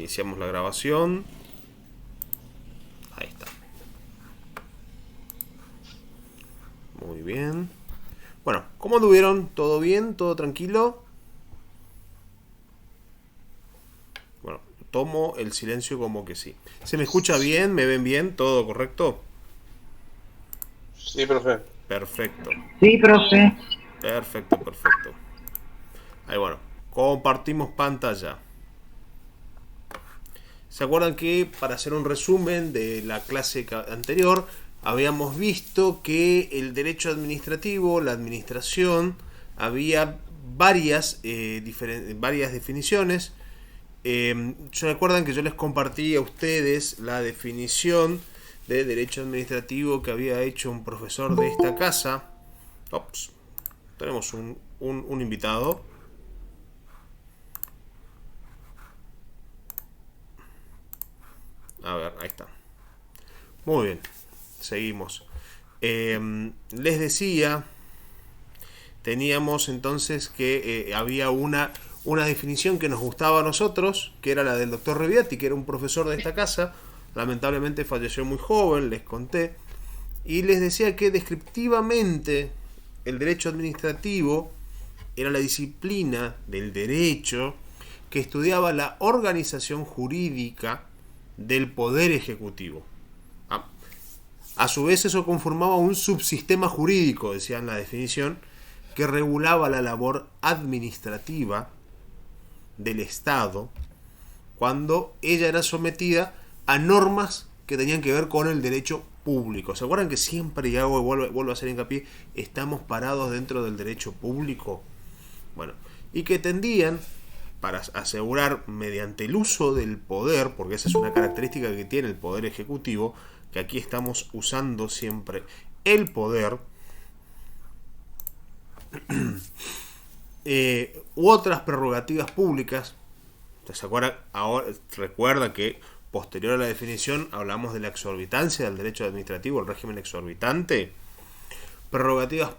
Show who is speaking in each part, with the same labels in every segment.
Speaker 1: Iniciamos la grabación. Ahí está. Muy bien. Bueno, ¿cómo anduvieron? ¿Todo bien? ¿Todo tranquilo? Bueno, tomo el silencio como que sí. ¿Se me escucha bien? ¿Me ven bien? ¿Todo correcto?
Speaker 2: Sí, profe.
Speaker 1: Perfecto.
Speaker 3: Sí, profe.
Speaker 1: Perfecto, perfecto. Ahí bueno, compartimos pantalla. ¿Se acuerdan que para hacer un resumen de la clase anterior habíamos visto que el derecho administrativo, la administración, había varias definiciones? ¿Se acuerdan que yo les compartí a ustedes la definición de derecho administrativo que había hecho un profesor de esta casa? Ops, tenemos un invitado. A ver, ahí está. Muy bien, seguimos. Les decía, teníamos entonces que había una definición que nos gustaba a nosotros, que era la del doctor Reviati, que era un profesor de esta casa. Lamentablemente falleció muy joven, les conté. Y les decía que descriptivamente el derecho administrativo era la disciplina del derecho que estudiaba la organización jurídica del poder ejecutivo. A su vez eso conformaba un subsistema jurídico, decía en la definición, que regulaba la labor administrativa del Estado cuando ella era sometida a normas que tenían que ver con el derecho público. ¿Se acuerdan que siempre, y vuelvo a hacer hincapié, estamos parados dentro del derecho público? Bueno, y que tendían, para asegurar mediante el uso del poder, porque esa es una característica que tiene el poder ejecutivo, que aquí estamos usando siempre el poder, u otras prerrogativas públicas. ¿Se acuerdan? Ahora, recuerda que posterior a la definición hablamos de la exorbitancia del derecho administrativo, el régimen exorbitante. Prerrogativas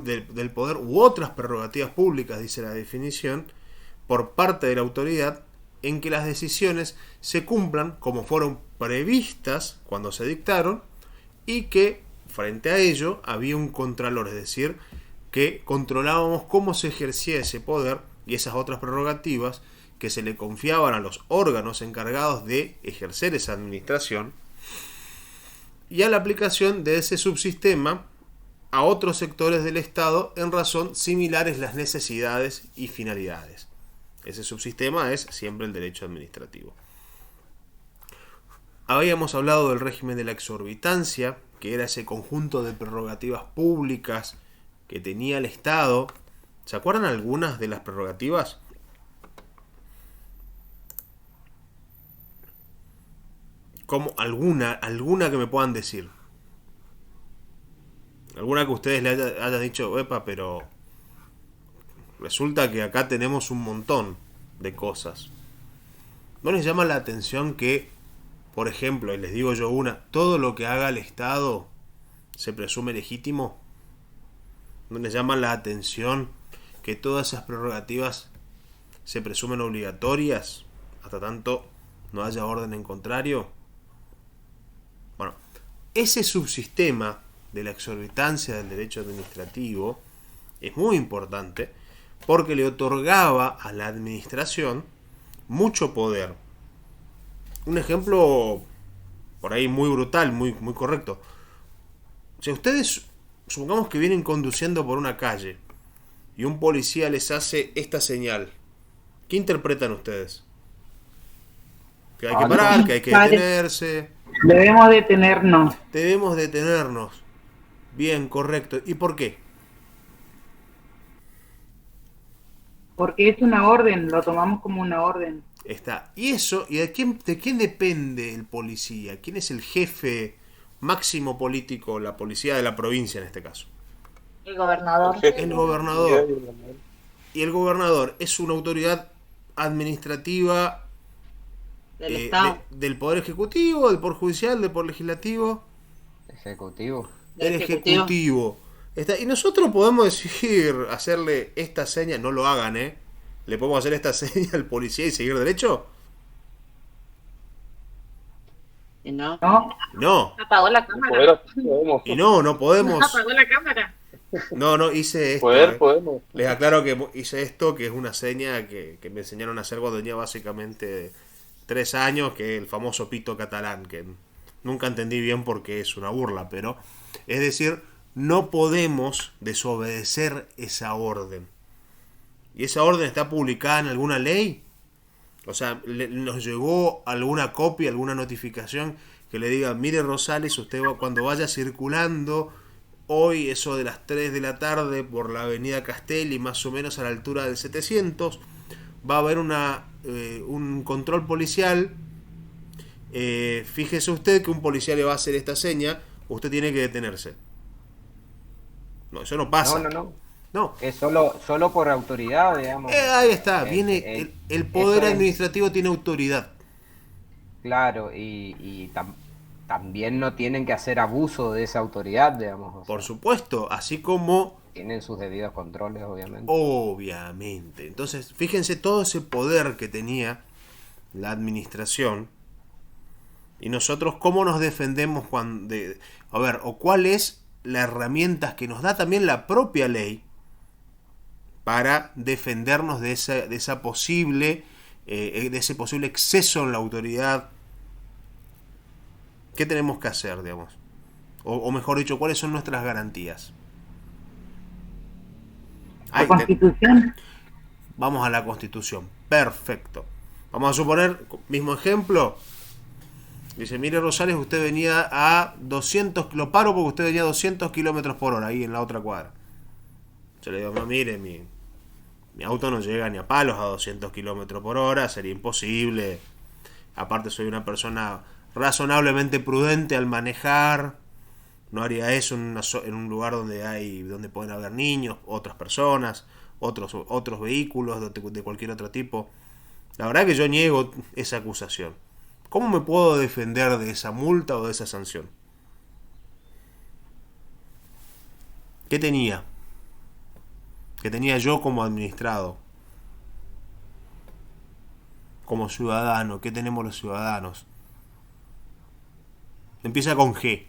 Speaker 1: del poder u otras prerrogativas públicas, dice la definición, por parte de la autoridad en que las decisiones se cumplan como fueron previstas cuando se dictaron y que frente a ello había un contralor, es decir, que controlábamos cómo se ejercía ese poder y esas otras prerrogativas que se le confiaban a los órganos encargados de ejercer esa administración, y a la aplicación de ese subsistema a otros sectores del Estado en razón similares las necesidades y finalidades. Ese subsistema es siempre el derecho administrativo. Habíamos hablado del régimen de la exorbitancia, que era ese conjunto de prerrogativas públicas que tenía el Estado. ¿Se acuerdan algunas de las prerrogativas? Como alguna que me puedan decir. Alguna que ustedes le hayan dicho, epa, pero resulta que acá tenemos un montón de cosas. ¿No les llama la atención que, por ejemplo, y les digo yo todo lo que haga el Estado se presume legítimo? ¿No les llama la atención que todas esas prerrogativas se presumen obligatorias hasta tanto no haya orden en contrario? Bueno, ese subsistema de la exorbitancia del derecho administrativo es muy importante porque le otorgaba a la administración mucho poder. Un ejemplo por ahí muy brutal, muy correcto. Si ustedes, supongamos que vienen conduciendo por una calle y un policía les hace esta señal, ¿qué interpretan ustedes? Que hay que parar, que hay que detenerse.
Speaker 3: Debemos detenernos.
Speaker 1: Debemos detenernos. Bien, correcto. ¿Y por qué?
Speaker 3: Porque es una orden, lo tomamos como una orden.
Speaker 1: Está. ¿Y eso? ¿Y de quién depende el policía? ¿Quién es el jefe máximo político, la policía de la provincia en este caso?
Speaker 4: El gobernador.
Speaker 1: El gobernador. Y el gobernador es una autoridad administrativa
Speaker 4: Del Estado.
Speaker 1: del Poder Ejecutivo, del Poder Judicial, del Poder Legislativo.
Speaker 5: Ejecutivo.
Speaker 1: Del Ejecutivo. Está. Y nosotros podemos decir, hacerle esta seña, no lo hagan, ¿eh? ¿Le podemos hacer esta seña al policía y seguir derecho?
Speaker 4: Y no.
Speaker 3: ¿no?
Speaker 1: No,
Speaker 4: Apagó la
Speaker 2: De
Speaker 4: cámara.
Speaker 2: poder podemos.
Speaker 1: y no podemos.
Speaker 4: Apagó la cámara.
Speaker 1: No, hice esto.
Speaker 2: Poder podemos.
Speaker 1: Les aclaro que hice esto, que es una seña que me enseñaron a hacer cuando tenía básicamente 3 años, que es el famoso pito catalán, que nunca entendí bien porque es una burla, pero es decir, no podemos desobedecer esa orden. ¿Y esa orden está publicada en alguna ley? O sea, ¿nos llegó alguna copia, alguna notificación que le diga, mire Rosales, usted cuando vaya circulando hoy, eso de las 3 de la tarde, por la avenida Castelli, más o menos a la altura del 700, va a haber un control policial? Fíjese usted que un policía le va a hacer esta seña, usted tiene que detenerse. No, eso no pasa.
Speaker 5: No.
Speaker 1: No.
Speaker 5: Es solo por autoridad, digamos.
Speaker 1: Ahí está, viene el poder
Speaker 5: eso es,
Speaker 1: administrativo tiene autoridad.
Speaker 5: claro, también no tienen que hacer abuso de esa autoridad, digamos. O
Speaker 1: Por
Speaker 5: sea,
Speaker 1: supuesto, así como
Speaker 5: tienen sus debidos controles, obviamente.
Speaker 1: obviamente. Entonces, fíjense todo ese poder que tenía la administración y nosotros cómo nos defendemos a ver, o cuál es la herramienta que nos da también la propia ley para defendernos de esa posible de ese posible exceso en la autoridad. ¿Qué tenemos que hacer, digamos? O mejor dicho, ¿cuáles son nuestras garantías?
Speaker 3: La Constitución.
Speaker 1: Vamos a la Constitución. Perfecto. Vamos a suponer, mismo ejemplo. Dice, mire Rosales, usted venía a 200, lo paro porque usted venía a 200 kilómetros por hora ahí en la otra cuadra. Yo le digo, no, mire, mi auto no llega ni a palos a 200 kilómetros por hora, sería imposible. Aparte soy una persona razonablemente prudente al manejar. No haría eso en un lugar donde pueden haber niños, otras personas, otros vehículos de cualquier otro tipo. La verdad que yo niego esa acusación. ¿Cómo me puedo defender de esa multa o de esa sanción? ¿Qué tenía? ¿Qué tenía yo como administrado? Como ciudadano. ¿Qué tenemos los ciudadanos? Empieza con G.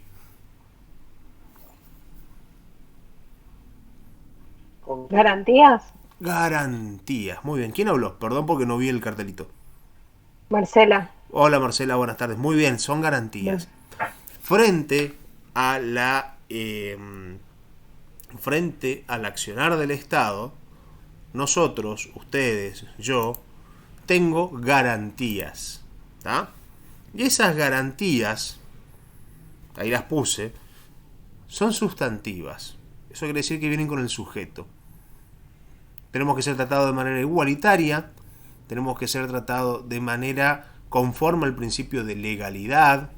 Speaker 6: ¿Garantías?
Speaker 1: Garantías. Muy bien. ¿Quién habló? Perdón porque no vi el cartelito.
Speaker 6: Marcela.
Speaker 1: Hola Marcela, buenas tardes. Muy bien, son garantías. Frente a frente al accionar del Estado, nosotros, ustedes, yo, tengo garantías. ¿Tá? Y esas garantías, ahí las puse, son sustantivas. Eso quiere decir que vienen con el sujeto. Tenemos que ser tratados de manera igualitaria, tenemos que ser tratados de manera conforme al principio de legalidad,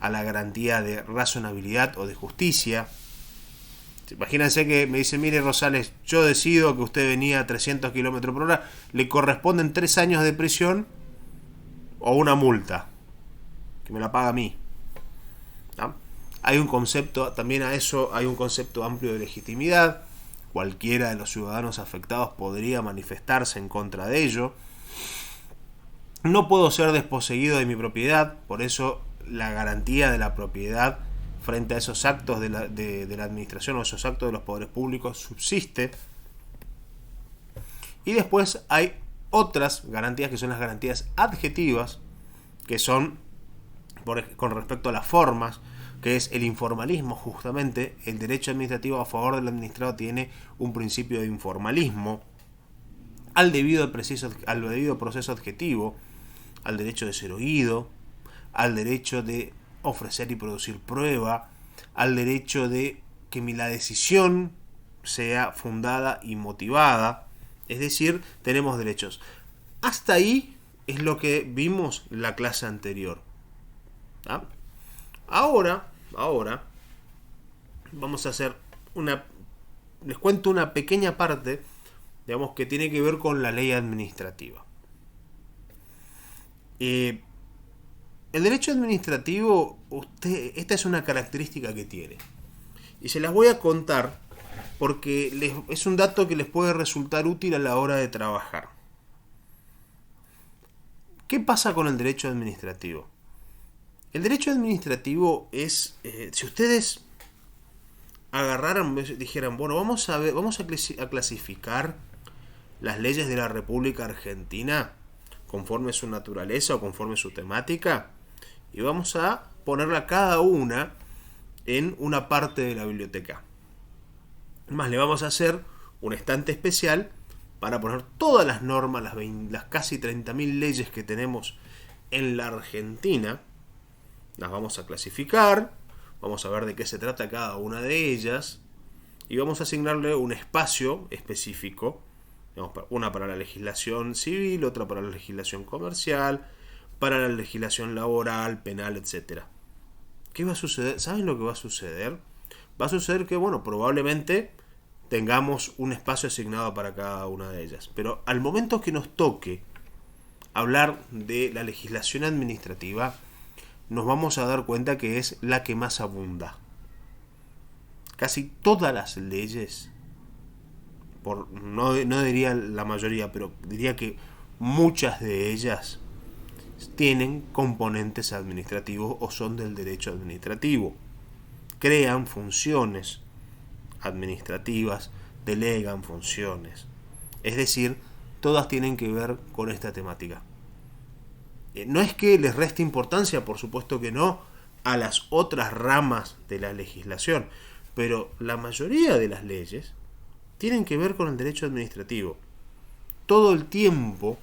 Speaker 1: a la garantía de razonabilidad o de justicia. Imagínense que me dice, mire Rosales, yo decido que usted venía a 300 km por hora, le corresponden 3 años de prisión o una multa, que me la paga a mí. ¿No? Hay un concepto, también a eso hay un concepto amplio de legitimidad. Cualquiera de los ciudadanos afectados podría manifestarse en contra de ello. No puedo ser desposeído de mi propiedad, por eso la garantía de la propiedad frente a esos actos de la administración o esos actos de los poderes públicos subsiste. Y después hay otras garantías que son las garantías adjetivas, que son con respecto a las formas, que es el informalismo. Justamente el derecho administrativo a favor del administrado tiene un principio de informalismo, al debido proceso adjetivo, al derecho de ser oído, al derecho de ofrecer y producir prueba, al derecho de que la decisión sea fundada y motivada. Es decir, tenemos derechos. Hasta ahí es lo que vimos en la clase anterior. ¿Ah? Ahora vamos a hacer les cuento una pequeña parte, digamos, que tiene que ver con la ley administrativa. El derecho administrativo, esta es una característica que tiene. Y se las voy a contar porque es un dato que les puede resultar útil a la hora de trabajar. ¿Qué pasa con el derecho administrativo? El derecho administrativo es, si ustedes agarraran, dijeran, bueno, vamos a ver, vamos a clasificar las leyes de la República Argentina conforme su naturaleza o conforme su temática, y vamos a ponerla cada una en una parte de la biblioteca. Además, le vamos a hacer un estante especial para poner todas las normas, las casi 30.000 leyes que tenemos en la Argentina. Las vamos a clasificar, vamos a ver de qué se trata cada una de ellas y vamos a asignarle un espacio específico, una para la legislación civil, otra para la legislación comercial, para la legislación laboral, penal, etc. ¿Qué va a suceder? ¿Saben lo que va a suceder? Va a suceder que, bueno, probablemente tengamos un espacio asignado para cada una de ellas, pero al momento que nos toque hablar de la legislación administrativa, nos vamos a dar cuenta que es la que más abunda. Casi todas las leyes, no diría la mayoría, pero diría que muchas de ellas tienen componentes administrativos o son del derecho administrativo. Crean funciones administrativas, delegan funciones. Es decir, todas tienen que ver con esta temática. No es que les reste importancia, por supuesto que no, a las otras ramas de la legislación, pero la mayoría de las leyes tienen que ver con el derecho administrativo. Todo el tiempo,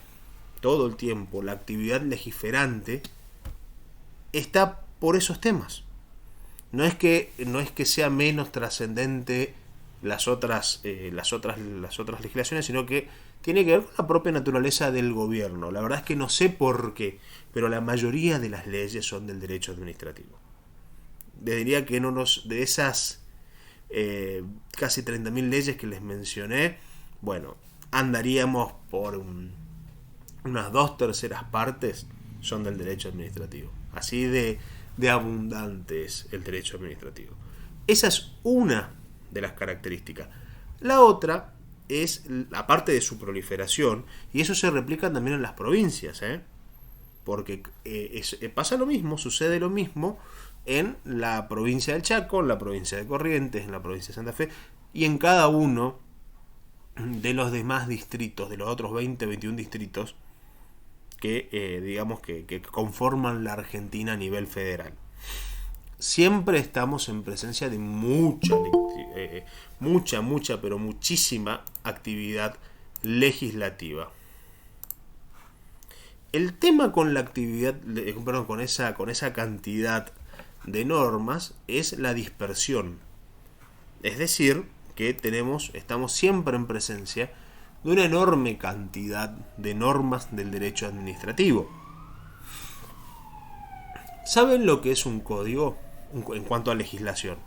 Speaker 1: la actividad legiferante está por esos temas. No es que sea menos trascendente las otras legislaciones, sino que tiene que ver con la propia naturaleza del gobierno. La verdad es que no sé por qué, pero la mayoría de las leyes son del derecho administrativo. Diría que de esas casi 30.000 leyes que les mencioné, bueno, andaríamos por unas 2/3 partes son del derecho administrativo. Así de abundante es el derecho administrativo. Esa es una de las características. La otra es, aparte de su proliferación, y eso se replica también en las provincias, porque pasa lo mismo, sucede lo mismo en la provincia del Chaco, en la provincia de Corrientes, en la provincia de Santa Fe, y en cada uno de los demás distritos, de los otros 20, 21 distritos que digamos que conforman la Argentina a nivel federal. Siempre estamos en presencia de pero muchísima actividad legislativa. El tema con la actividad, con esa cantidad de normas es la dispersión. Es decir, que estamos siempre en presencia de una enorme cantidad de normas del derecho administrativo. ¿Saben lo que es un código en cuanto a legislación?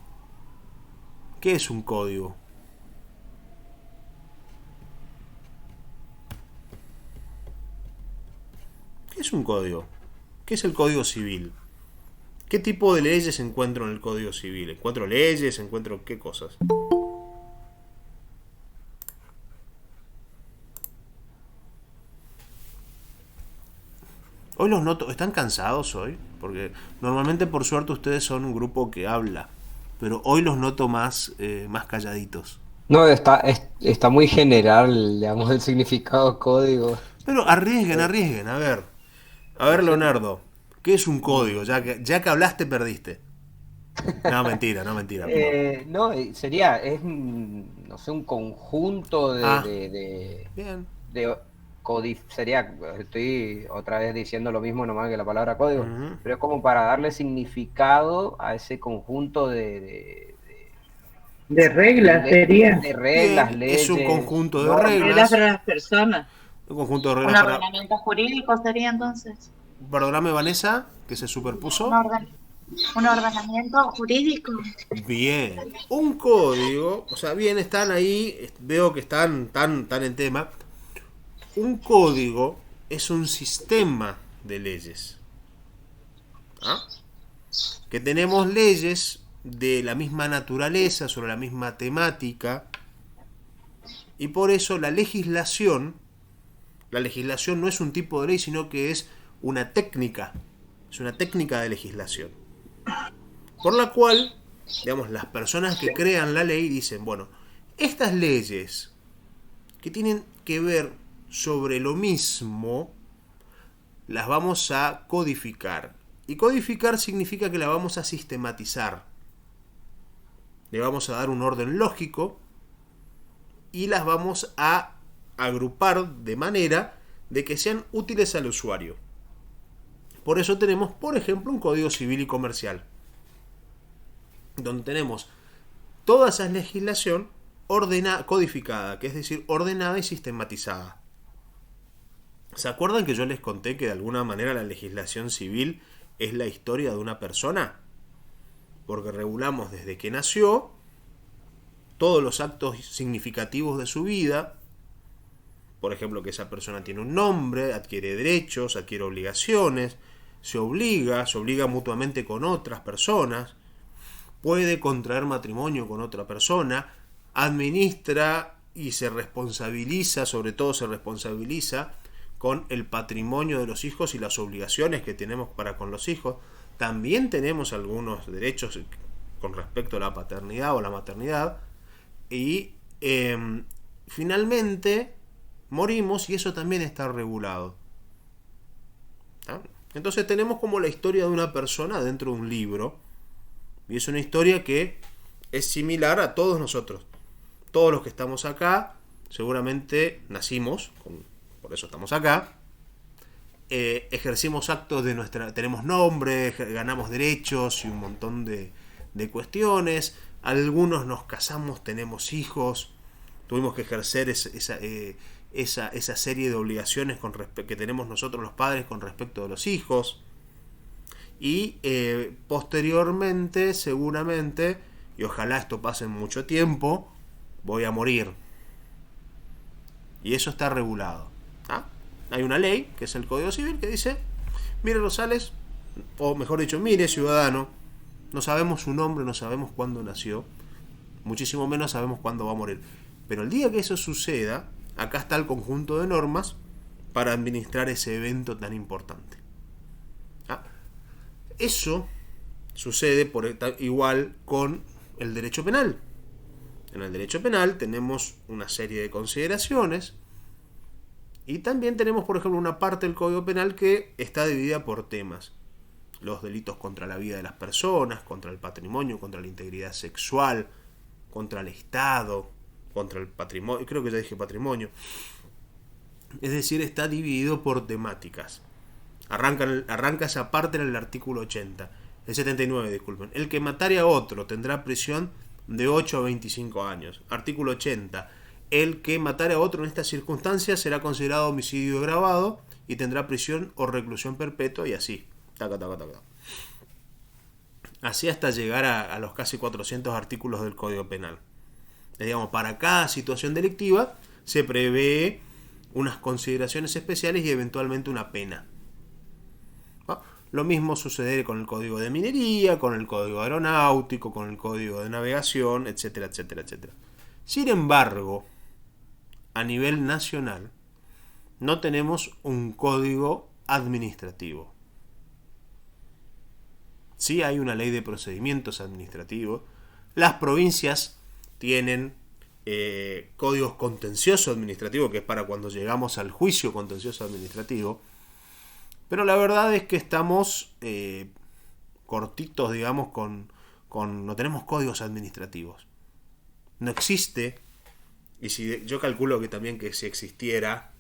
Speaker 1: ¿Qué es un código? ¿Qué es un código? ¿Qué es el Código Civil? ¿Qué tipo de leyes encuentro en el Código Civil? ¿Encuentro leyes? ¿Encuentro qué cosas? Hoy los noto, ¿están cansados hoy? Porque normalmente, por suerte, ustedes son un grupo que habla, pero hoy los noto más calladitos.
Speaker 5: No, está muy general, digamos, el significado código.
Speaker 1: Pero arriesguen, a ver. A ver, Leonardo, ¿qué es un código? Ya que hablaste, perdiste. No, mentira.
Speaker 5: No, no sé, un conjunto
Speaker 1: bien.
Speaker 5: estoy otra vez diciendo lo mismo nomás que la palabra código,
Speaker 1: Uh-huh.
Speaker 5: pero es como para darle significado a ese conjunto
Speaker 3: De reglas sería.
Speaker 5: de reglas,
Speaker 1: Bien,
Speaker 5: leyes.
Speaker 1: es un conjunto de
Speaker 5: normas.
Speaker 4: Reglas
Speaker 1: reglas.
Speaker 4: para las personas.
Speaker 1: Un conjunto de
Speaker 4: Un
Speaker 1: reglas para...
Speaker 4: ordenamiento jurídico sería entonces.
Speaker 1: Perdóname, Vanessa, que se superpuso.
Speaker 4: Un ordenamiento jurídico.
Speaker 1: Bien. Un código, o sea, bien, están ahí, veo que están tan en tema. Un código es un sistema de leyes. ¿Ah? Que tenemos leyes de la misma naturaleza, sobre la misma temática, y por eso la legislación no es un tipo de ley, sino que es una técnica, Es una técnica de legislación. Por la cual, digamos, las personas que crean la ley dicen, bueno, estas leyes que tienen que ver sobre lo mismo, las vamos a codificar. Y codificar significa que la vamos a sistematizar. Le vamos a dar un orden lógico y las vamos a agrupar de manera de que sean útiles al usuario. Por eso tenemos, por ejemplo, un Código Civil y Comercial, donde tenemos toda esa legislación codificada, que es decir, ordenada y sistematizada. ¿Se acuerdan que yo les conté que de alguna manera la legislación civil es la historia de una persona? Porque regulamos desde que nació todos los actos significativos de su vida. Por ejemplo, que esa persona tiene un nombre, adquiere derechos, adquiere obligaciones, se obliga mutuamente con otras personas, puede contraer matrimonio con otra persona, administra y se responsabiliza, sobre todo se responsabiliza con el patrimonio de los hijos y las obligaciones que tenemos para con los hijos. También tenemos algunos derechos con respecto a la paternidad o la maternidad. Y finalmente morimos y eso también está regulado. ¿Ah? Entonces tenemos como la historia de una persona dentro de un libro. Y es una historia que es similar a todos nosotros. Todos los que estamos acá, seguramente nacimos, por eso estamos acá. Ejercimos actos de tenemos nombre, ganamos derechos y un montón de cuestiones. Algunos nos casamos, tenemos hijos, tuvimos que ejercer esa serie de obligaciones que tenemos nosotros los padres con respecto de los hijos. Y posteriormente, seguramente, y ojalá esto pase en mucho tiempo, voy a morir. Y eso está regulado. ¿Ah? Hay una ley, que es el Código Civil, que dice, mire Rosales, o mejor dicho, mire ciudadano, no sabemos su nombre, no sabemos cuándo nació, muchísimo menos sabemos cuándo va a morir. Pero el día que eso suceda, acá está el conjunto de normas para administrar ese evento tan importante. ¿Ah? Eso sucede igual con el derecho penal. En el derecho penal tenemos una serie de consideraciones y también tenemos, por ejemplo, una parte del Código Penal que está dividida por temas. Los delitos contra la vida de las personas, contra el patrimonio, contra la integridad sexual, contra el Estado, contra el patrimonio, creo que ya dije patrimonio. Es decir, está dividido por temáticas. Arranca esa parte en el artículo 80, el 79, disculpen. El que matare a otro tendrá prisión de 8 a 25 años. Artículo 80. El que matare a otro en estas circunstancias será considerado homicidio agravado y tendrá prisión o reclusión perpetua, y así. Taca. Así hasta llegar a los casi 400 artículos del Código Penal. Digamos, para cada situación delictiva se prevé unas consideraciones especiales y eventualmente una pena. ¿Ah? Lo mismo sucede con el Código de Minería, con el Código Aeronáutico, con el Código de Navegación, etcétera, etcétera, etcétera. Sin embargo, a nivel nacional, no tenemos un código administrativo. Sí hay una ley de procedimientos administrativos. Las provincias tienen códigos contencioso administrativo, que es para cuando llegamos al juicio contencioso administrativo. Pero la verdad es que estamos cortitos, digamos, no tenemos códigos administrativos. No existe, y yo calculo que también que si existiera,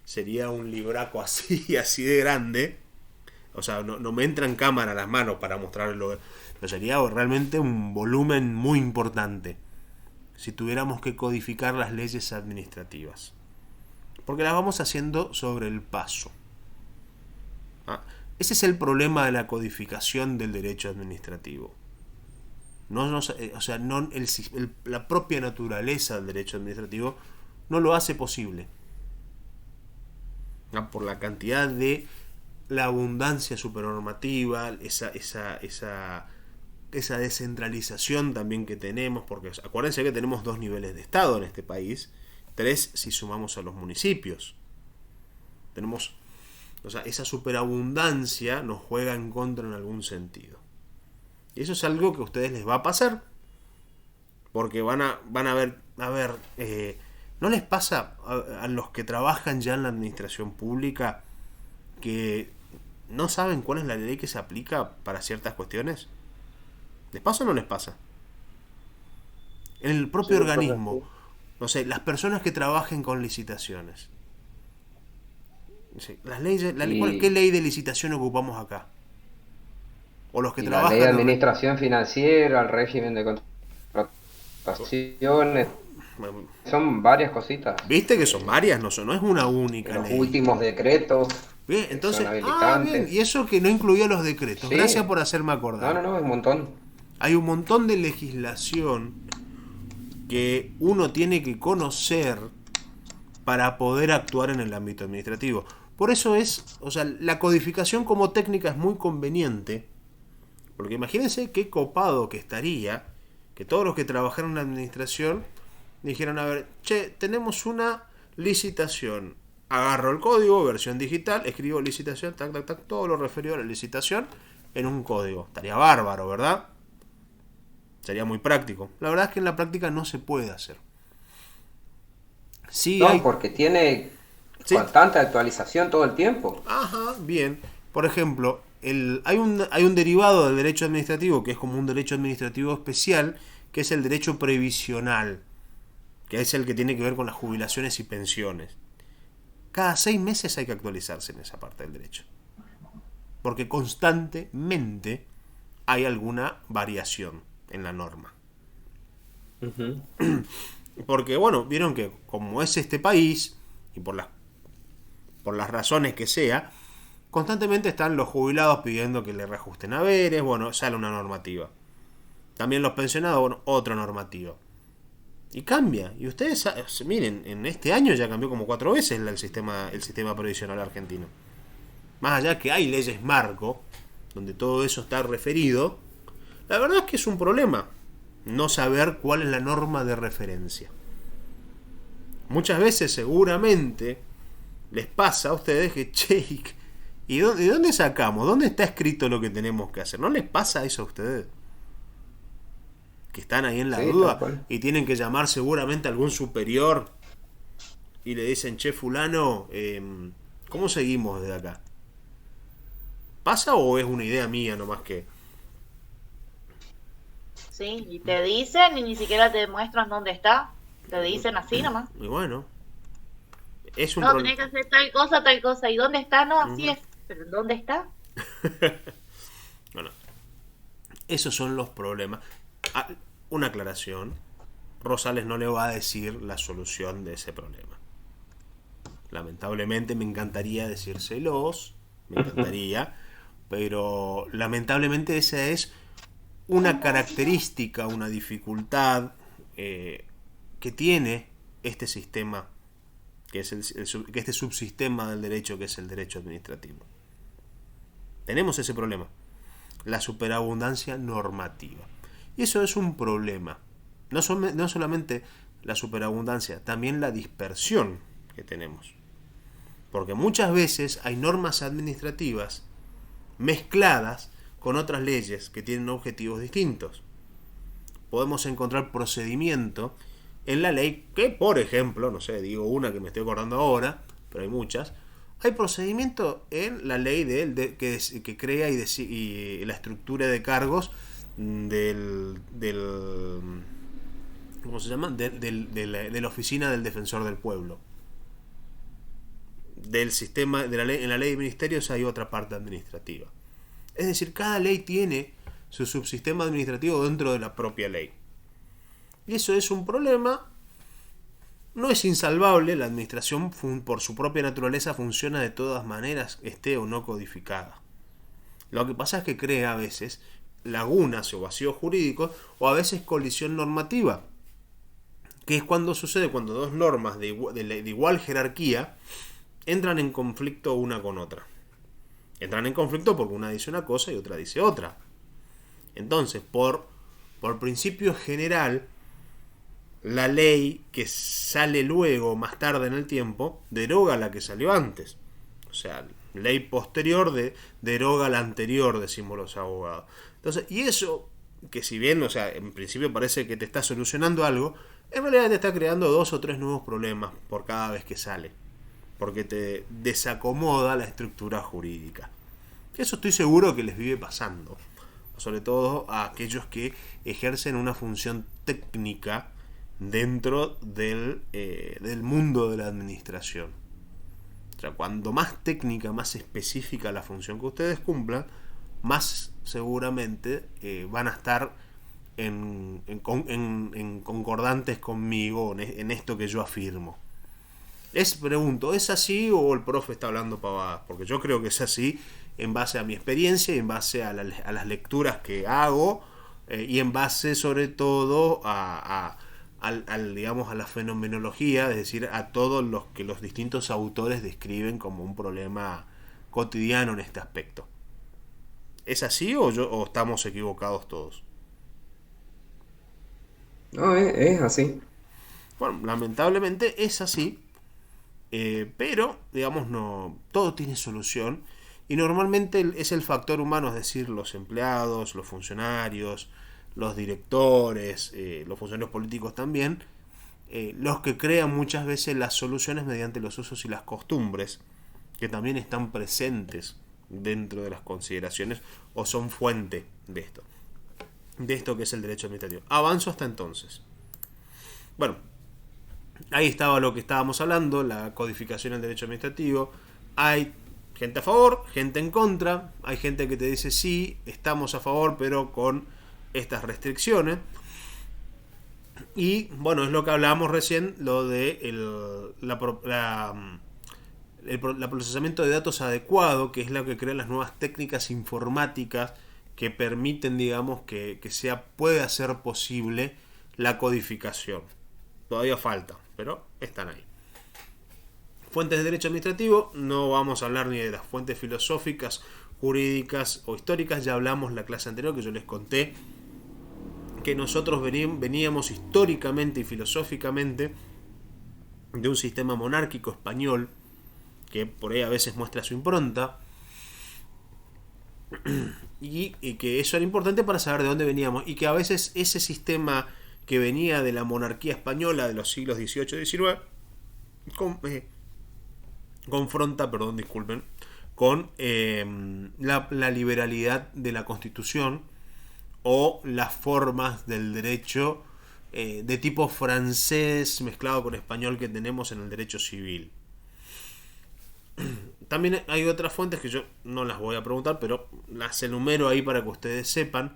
Speaker 1: sería un libraco así de grande. O sea, no me entra en cámara a las manos para mostrarlo, pero sería realmente un volumen muy importante si tuviéramos que codificar las leyes administrativas. Porque las vamos haciendo sobre el paso. Ese es el problema de la codificación del derecho administrativo. La propia naturaleza del derecho administrativo no lo hace posible. Por la cantidad de la abundancia supernormativa, esa descentralización también que tenemos, porque acuérdense que tenemos 2 niveles de Estado en este país, 3 si sumamos a los municipios. Tenemos O sea, esa superabundancia nos juega en contra en algún sentido. Y eso es algo que a ustedes les va a pasar. Porque van a ver, ¿no les pasa a los que trabajan ya en la administración pública que no saben cuál es la ley que se aplica para ciertas cuestiones? ¿Les pasa o no les pasa? En el propio organismo, no sé, las personas que trabajen con licitaciones. Sí, las leyes, ¿qué ley de licitación ocupamos acá? O los que
Speaker 5: Y la
Speaker 1: trabajan
Speaker 5: ley de
Speaker 1: en...
Speaker 5: administración financiera, el régimen de contrataciones,
Speaker 1: Bueno,
Speaker 5: son varias cositas.
Speaker 1: viste que son varias, no es una única
Speaker 5: Los
Speaker 1: ley.
Speaker 5: últimos decretos
Speaker 1: Bien,
Speaker 5: que
Speaker 1: entonces,
Speaker 5: son
Speaker 1: bien,
Speaker 5: habilitantes.
Speaker 1: y eso que no incluyó los decretos.
Speaker 5: Sí.
Speaker 1: Gracias por hacerme acordar.
Speaker 5: No, es un montón.
Speaker 1: Hay un montón de legislación que uno tiene que conocer para poder actuar en el ámbito administrativo. Por eso la codificación como técnica es muy conveniente, porque imagínense qué copado que estaría que todos los que trabajaron en la administración dijeran, a ver, tenemos una licitación. Agarro el código, versión digital, escribo licitación, tac, tac, tac, todo lo referido a la licitación en un código. Estaría bárbaro, ¿verdad? Sería muy práctico. La verdad es que en la práctica no se puede hacer. Sí,
Speaker 5: Porque tiene
Speaker 1: Sí.
Speaker 5: constante actualización todo el tiempo.
Speaker 1: Ajá, bien. Por ejemplo, hay un derivado del derecho administrativo que es como un derecho administrativo especial, que es el derecho previsional, que es el que tiene que ver con las jubilaciones y pensiones. Cada 6 meses hay que actualizarse en esa parte del derecho, porque constantemente hay alguna variación en la norma.
Speaker 5: Ujú.
Speaker 1: Porque, bueno, vieron que como es este país, y por las razones que sea, constantemente están los jubilados pidiendo que le reajusten haberes, bueno, sale una normativa. También los pensionados, bueno, otra normativa. Y cambia. Y ustedes, miren, en este año ya cambió como 4 veces el sistema previsional argentino. Más allá que hay leyes marco, donde todo eso está referido, la verdad es que es un problema no saber cuál es la norma de referencia. Muchas veces seguramente les pasa a ustedes que, ¿y dónde sacamos? ¿Dónde está escrito lo que tenemos que hacer? ¿No les pasa eso a ustedes? Que están ahí en la
Speaker 5: Sí,
Speaker 1: duda
Speaker 5: tal cual.
Speaker 1: y tienen que llamar seguramente a algún superior y le dicen, fulano, ¿cómo seguimos desde acá? ¿Pasa o es una idea mía nomás que?
Speaker 4: Sí, y te dicen y ni siquiera te muestran dónde está. Te dicen así nomás.
Speaker 1: Y bueno, es un
Speaker 4: No, tenés que hacer tal cosa. ¿Y dónde está? No, así es. ¿Pero dónde está?
Speaker 1: Bueno, esos son los problemas. Una aclaración. Rosales no le va a decir la solución de ese problema. Lamentablemente me encantaría decírselos. Me encantaría. Pero lamentablemente esa es una característica, una dificultad que tiene este sistema, que es este subsistema del derecho, que es el derecho administrativo. Tenemos ese problema, la superabundancia normativa. Y eso es un problema. No solamente la superabundancia, también la dispersión que tenemos. Porque muchas veces hay normas administrativas mezcladas con otras leyes que tienen objetivos distintos. Podemos encontrar procedimiento en la ley que, por ejemplo, no sé, digo una que me estoy acordando ahora, pero hay muchas. Hay procedimiento en la ley que crea y la estructura de cargos del ¿cómo se llama? De la oficina del defensor del pueblo. Del sistema de la ley, en la ley de ministerios hay otra parte administrativa. Es decir, cada ley tiene su subsistema administrativo dentro de la propia ley. Y eso es un problema. No es insalvable, la administración por su propia naturaleza funciona de todas maneras, esté o no codificada. Lo que pasa es que crea a veces lagunas o vacíos jurídicos o a veces colisión normativa, que es cuando sucede cuando dos normas de igual jerarquía entran en conflicto una con otra. Entran en conflicto porque una dice una cosa y otra dice otra. Entonces, por principio general, la ley que sale luego, más tarde en el tiempo, deroga la que salió antes. O sea, ley posterior deroga la anterior, decimos los abogados. Entonces, y eso, que si bien, o sea, en principio parece que te está solucionando algo, en realidad te está creando 2 o 3 nuevos problemas por cada vez que sale, porque te desacomoda la estructura jurídica. Eso estoy seguro que les vive pasando, sobre todo a aquellos que ejercen una función técnica dentro del mundo de la administración. O sea, cuando más técnica, más específica la función que ustedes cumplan, más seguramente van a estar en concordantes conmigo en esto que yo afirmo. Pregunto, ¿es así o el profe está hablando pavadas? Porque yo creo que es así en base a mi experiencia y en base a las lecturas que hago y en base sobre todo digamos, a la fenomenología, es decir, a todos los que los distintos autores describen como un problema cotidiano en este aspecto. ¿Es así o estamos equivocados todos?
Speaker 2: No, es así.
Speaker 1: Bueno, lamentablemente es así, pero, digamos, no todo tiene solución y normalmente es el factor humano, es decir, los empleados, los funcionarios, los directores, los funcionarios políticos también, los que crean muchas veces las soluciones mediante los usos y las costumbres, que también están presentes dentro de las consideraciones o son fuente de esto que es el derecho administrativo. Avanzo hasta entonces. Bueno, ahí estaba lo que estábamos hablando, la codificación del derecho administrativo. Hay gente a favor, gente en contra, hay gente que te dice sí, estamos a favor, pero con estas restricciones. Y bueno, es lo que hablábamos recién, lo de el procesamiento de datos adecuado, que es lo que crea las nuevas técnicas informáticas que permiten, digamos, que pueda ser posible la codificación. Todavía falta, pero están ahí. Fuentes de derecho administrativo, no vamos a hablar ni de las fuentes filosóficas, jurídicas o históricas, ya hablamos la clase anterior que yo les conté que nosotros veníamos históricamente y filosóficamente de un sistema monárquico español que por ahí a veces muestra su impronta y que eso era importante para saber de dónde veníamos y que a veces ese sistema que venía de la monarquía española de los siglos XVIII y XIX confronta, con la liberalidad de la Constitución o las formas del derecho de tipo francés mezclado con español que tenemos en el derecho civil. También hay otras fuentes que yo no las voy a preguntar, pero las enumero ahí para que ustedes sepan.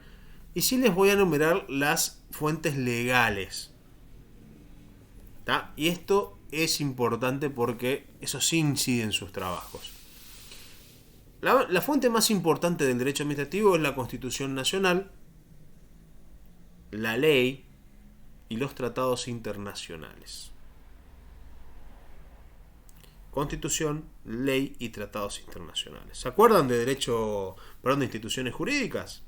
Speaker 1: Y sí les voy a enumerar las fuentes legales. ¿Tá? Y esto es importante porque eso sí incide en sus trabajos. La fuente más importante del derecho administrativo es la Constitución Nacional, la ley y los tratados internacionales. Constitución, ley y tratados internacionales. ¿Se acuerdan de de instituciones jurídicas?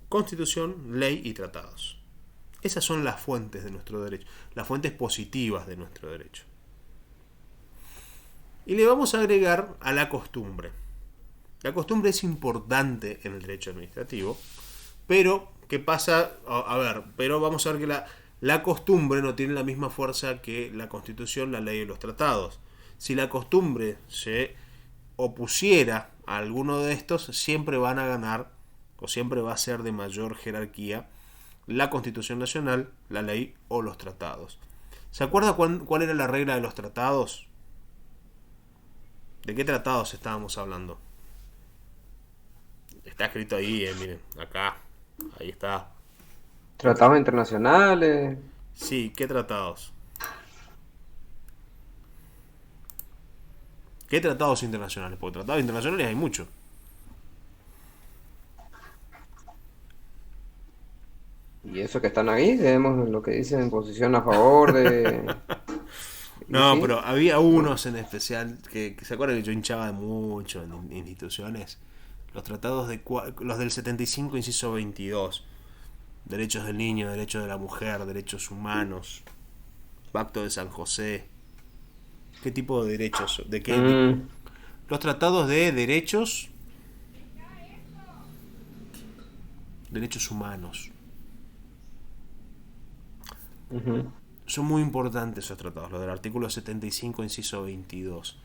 Speaker 1: Constitución, ley y tratados. Esas son las fuentes de nuestro derecho, las fuentes positivas de nuestro derecho. Y le vamos a agregar a la costumbre. La costumbre es importante en el derecho administrativo, pero ¿qué pasa? Pero vamos a ver que la costumbre no tiene la misma fuerza que la Constitución, la ley y los tratados. Si la costumbre se opusiera a alguno de estos, siempre van a ganar o siempre va a ser de mayor jerarquía la Constitución Nacional, la ley o los tratados. ¿Se acuerda cuál era la regla de los tratados? ¿De qué tratados estábamos hablando? Está escrito ahí, miren, acá. Ahí está.
Speaker 2: Tratados internacionales.
Speaker 1: Sí, ¿qué tratados? ¿Qué tratados internacionales? Porque tratados internacionales hay muchos.
Speaker 2: Y eso que están ahí, vemos lo que dicen en posición a favor de...
Speaker 1: No,
Speaker 2: ¿sí?
Speaker 1: pero había unos en especial que se acuerdan que yo hinchaba de mucho en instituciones. Los tratados los del 75, inciso 22. Derechos del niño, derechos de la mujer, derechos humanos, Pacto de San José. ¿Qué tipo de derechos? ¿De qué? los tratados de derechos humanos.
Speaker 2: Ujú.
Speaker 1: Son muy importantes esos tratados, los del artículo 75, inciso 22.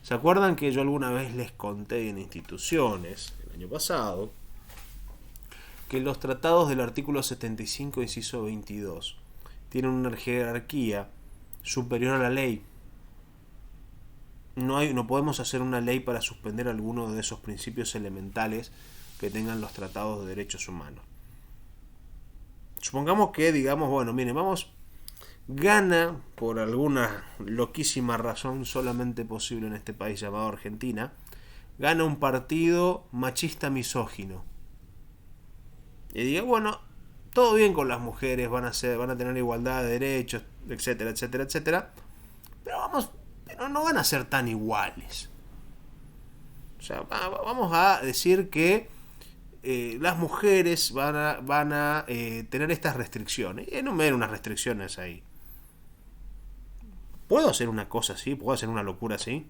Speaker 1: ¿Se acuerdan que yo alguna vez les conté en instituciones, el año pasado, que los tratados del artículo 75, inciso 22, tienen una jerarquía superior a la ley? No podemos hacer una ley para suspender alguno de esos principios elementales que tengan los tratados de derechos humanos. Supongamos que digamos, bueno, miren, gana por alguna loquísima razón solamente posible en este país llamado Argentina, gana un partido machista misógino. Y diga, bueno, todo bien con las mujeres, van a tener igualdad de derechos, etcétera, etcétera, etcétera, pero no van a ser tan iguales. O sea, vamos a decir que las mujeres van a tener estas restricciones. Enumero unas restricciones ahí. ¿Puedo hacer una cosa así? ¿Puedo hacer una locura así?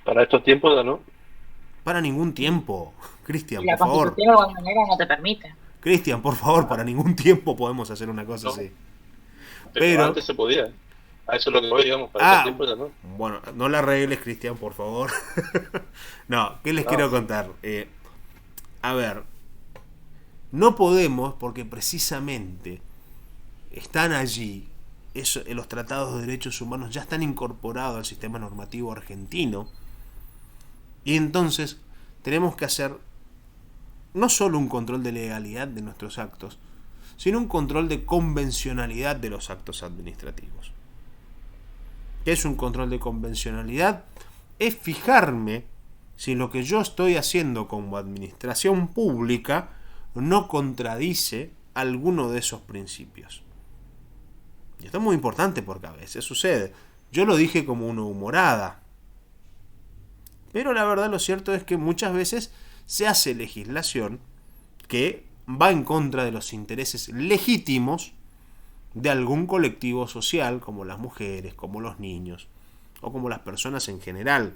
Speaker 7: Para estos tiempos ya no.
Speaker 1: Para ningún tiempo. Cristian,
Speaker 4: La
Speaker 1: por favor.
Speaker 4: Constitución de alguna manera no te permite.
Speaker 1: Cristian, por favor, para ningún tiempo podemos hacer una cosa
Speaker 7: No.
Speaker 1: así.
Speaker 7: Pero antes se podía. A eso es lo que voy, digamos. Para estos tiempos ya no.
Speaker 1: Bueno, no la arregles, Cristian, por favor. No, ¿qué les quiero contar? A ver, no podemos, porque precisamente están allí, los tratados de derechos humanos ya están incorporados al sistema normativo argentino, y entonces tenemos que hacer no solo un control de legalidad de nuestros actos, sino un control de convencionalidad de los actos administrativos. ¿Qué es un control de convencionalidad? Es fijarme si lo que yo estoy haciendo como administración pública no contradice alguno de esos principios. Y esto es muy importante porque a veces sucede. Yo lo dije como una humorada, pero la verdad lo cierto es que muchas veces se hace legislación que va en contra de los intereses legítimos de algún colectivo social, como las mujeres, como los niños, o como las personas en general.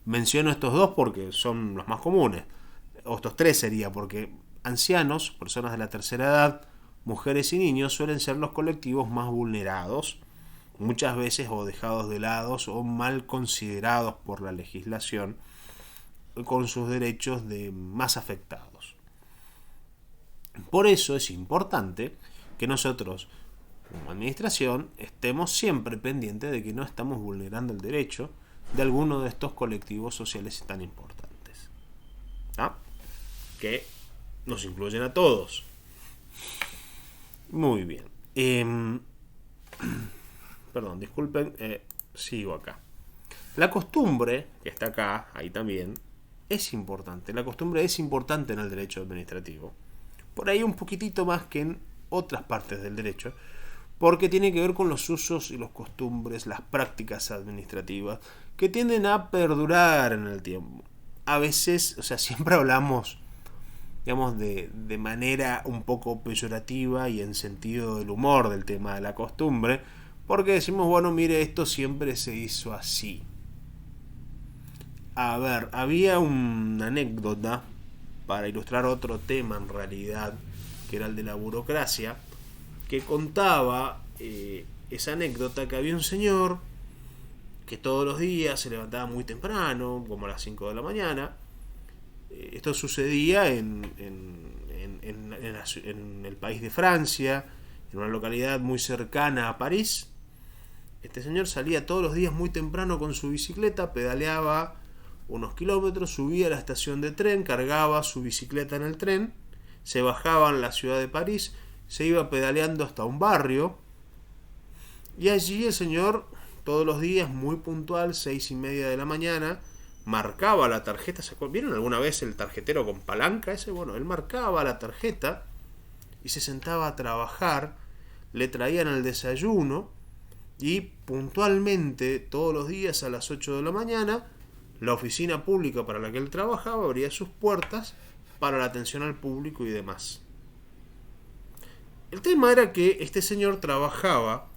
Speaker 1: Menciono estos dos porque son los más comunes, o estos tres sería, porque ancianos, personas de la tercera edad, mujeres y niños suelen ser los colectivos más vulnerados, muchas veces o dejados de lado o mal considerados por la legislación, con sus derechos más afectados. Por eso es importante que nosotros, como administración, estemos siempre pendientes de que no estamos vulnerando el derecho de alguno de estos colectivos sociales tan importantes, ¿ah? Que nos incluyen a todos. Muy bien. Perdón, disculpen, sigo acá. La costumbre, que está acá, ahí también, es importante. La costumbre es importante en el derecho administrativo. Por ahí un poquitito más que en otras partes del derecho, porque tiene que ver con los usos y los costumbres, las prácticas administrativas, que tienden a perdurar en el tiempo. A veces, o sea, siempre hablamos, digamos, de manera un poco peyorativa y en sentido del humor del tema de la costumbre, porque decimos, bueno, mire, esto siempre se hizo así. A ver, había una anécdota para ilustrar otro tema en realidad, que era el de la burocracia, que contaba esa anécdota que había un señor que todos los días se levantaba muy temprano, como a las 5 de la mañana. Esto sucedía en el país de Francia, en una localidad muy cercana a París. Este señor salía todos los días muy temprano con su bicicleta, pedaleaba unos kilómetros, subía a la estación de tren, cargaba su bicicleta en el tren, se bajaba en la ciudad de París, se iba pedaleando hasta un barrio, y allí el señor todos los días, muy puntual, 6:30 de la mañana, marcaba la tarjeta. ¿Vieron alguna vez el tarjetero con palanca ese? Bueno, él marcaba la tarjeta y se sentaba a trabajar, le traían el desayuno y puntualmente todos los días a las 8 de la mañana la oficina pública para la que él trabajaba abría sus puertas para la atención al público y demás. El tema era que este señor trabajaba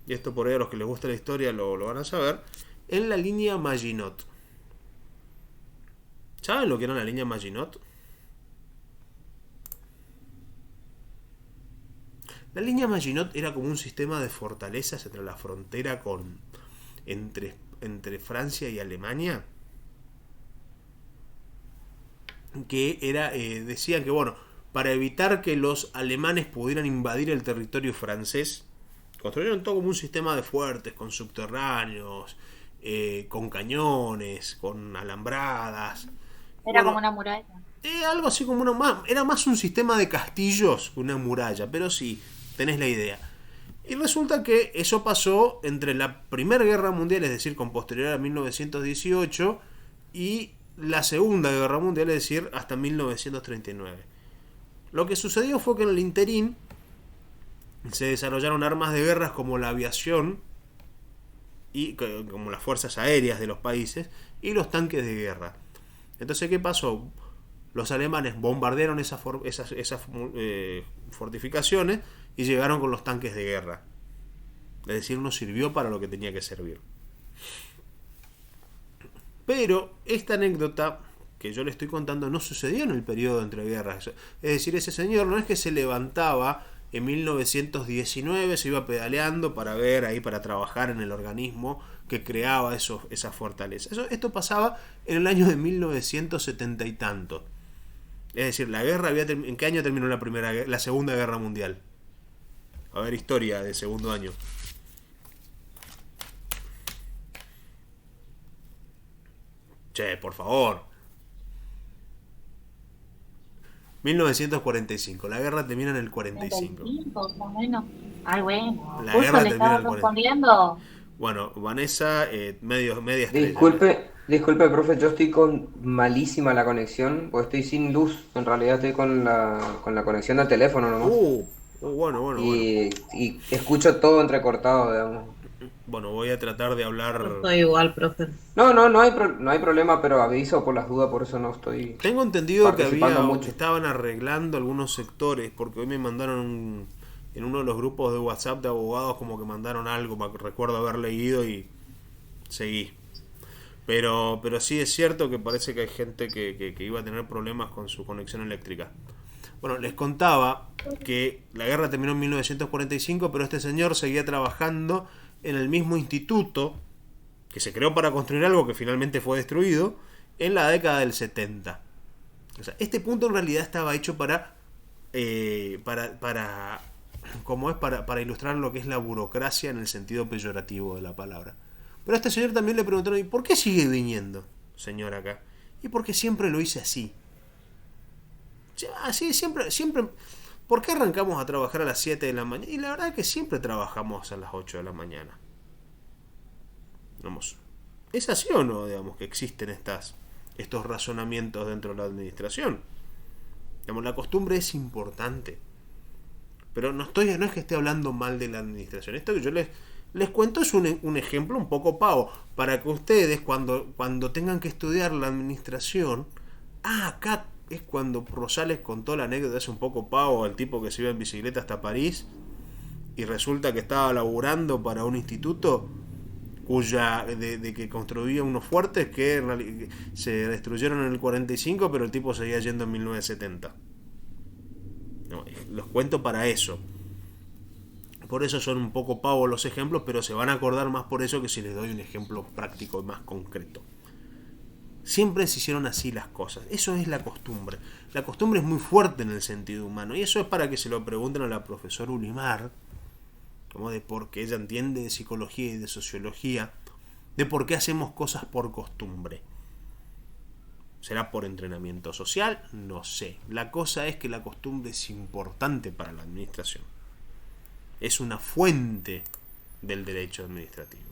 Speaker 1: y esto por ahí a los que les gusta la historia lo van a saber, en la línea Maginot. ¿Saben lo que era la línea Maginot? La línea Maginot era como un sistema de fortalezas entre la frontera entre Francia y Alemania, que era, decían que bueno, para evitar que los alemanes pudieran invadir el territorio francés, construyeron todo como un sistema de fuertes, con subterráneos, con cañones, con alambradas.
Speaker 4: Era como una muralla.
Speaker 1: Algo así como era más un sistema de castillos que una muralla, pero sí, tenés la idea. Y resulta que eso pasó entre la Primera Guerra Mundial, es decir, con posterioridad a 1918, y la Segunda Guerra Mundial, es decir, hasta 1939. Lo que sucedió fue que en el interín se desarrollaron armas de guerra como la aviación y como las fuerzas aéreas de los países y los tanques de guerra. Entonces, ¿qué pasó? Los alemanes bombardearon esas fortificaciones y llegaron con los tanques de guerra. Es decir, no sirvió para lo que tenía que servir. Pero esta anécdota que yo le estoy contando no sucedió en el periodo entre guerras. Es decir, ese señor no es que se levantaba en 1919, se iba pedaleando para ver ahí, para trabajar en el organismo que creaba esas fortalezas. Esto pasaba en el año de 1970 y tanto. Es decir, la guerra ¿en qué año terminó la Segunda Guerra Mundial? A ver, historia de segundo año. Che, por favor. 1945. La guerra termina en el 45.
Speaker 4: 45, más o menos. Ay, bueno.
Speaker 1: La
Speaker 4: Justo
Speaker 1: guerra
Speaker 4: le
Speaker 1: termina
Speaker 4: estaba
Speaker 1: en el 40.
Speaker 4: respondiendo.
Speaker 1: Bueno, Vanessa, media estrella.
Speaker 2: Disculpe, profe, yo estoy con malísima la conexión, porque estoy sin luz. En realidad estoy con la conexión del teléfono nomás.
Speaker 1: Bueno.
Speaker 2: Y escucho todo entrecortado, digamos.
Speaker 1: Bueno, voy a tratar de hablar.
Speaker 8: Estoy igual, profe.
Speaker 2: No hay problema, pero aviso por las dudas, por eso no estoy.
Speaker 1: Tengo entendido que
Speaker 2: mucho.
Speaker 1: estaban arreglando algunos sectores, porque hoy me mandaron en uno de los grupos de WhatsApp de abogados como que mandaron algo, recuerdo haber leído y seguí. Pero sí es cierto que parece que hay gente que iba a tener problemas con su conexión eléctrica. Bueno, les contaba que la guerra terminó en 1945, pero este señor seguía trabajando en el mismo instituto que se creó para construir algo que finalmente fue destruido en la década del 70. O sea, este punto en realidad estaba hecho para ilustrar lo que es la burocracia en el sentido peyorativo de la palabra. Pero a este señor también le preguntaron: ¿y por qué sigue viniendo, señor, acá? Y porque siempre lo hice así. Así, siempre. ¿Por qué arrancamos a trabajar a las 7 de la mañana? Y la verdad es que siempre trabajamos a las 8 de la mañana. Vamos, ¿es así o no, digamos, que existen estos razonamientos dentro de la administración? Digamos, la costumbre es importante. Pero no es que esté hablando mal de la administración. Esto que yo les cuento es un ejemplo un poco pavo, para que ustedes cuando tengan que estudiar la administración, acá es cuando Rosales contó la anécdota, es un poco pavo, el tipo que se iba en bicicleta hasta París y resulta que estaba laburando para un instituto de que construía unos fuertes que se destruyeron en el 45, pero el tipo seguía yendo en 1970. No, los cuento para eso. Por eso son un poco pavos los ejemplos, pero se van a acordar más por eso que si les doy un ejemplo práctico y más concreto. Siempre se hicieron así las cosas. Eso es la costumbre. La costumbre es muy fuerte en el sentido humano. Y eso es para que se lo pregunten a la profesora Ulimar, como de por qué ella entiende de psicología y de sociología, de por qué hacemos cosas por costumbre. ¿Será por entrenamiento social? No sé. La cosa es que la costumbre es importante para la administración. Es una fuente del derecho administrativo.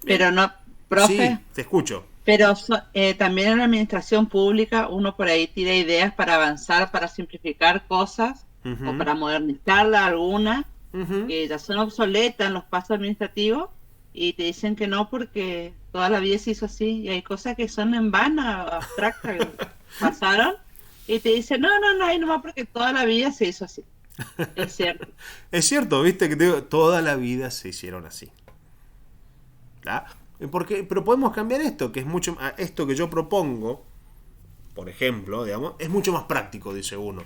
Speaker 8: Pero no, profe.
Speaker 1: Sí, te escucho.
Speaker 8: Pero también en la administración pública uno por ahí tira ideas para avanzar, para simplificar cosas, o para modernizarla alguna, que ya son obsoletas en los pasos administrativos, y te dicen que no porque toda la vida se hizo así, y hay cosas que son en vano, abstractas, que pasaron, y te dicen no, ahí nomás porque toda la vida se hizo así. Es cierto.
Speaker 1: Es cierto, viste que toda la vida se hicieron así. ¿Ah? Pero podemos cambiar esto, que es mucho esto que yo propongo, por ejemplo, digamos, es mucho más práctico, dice uno.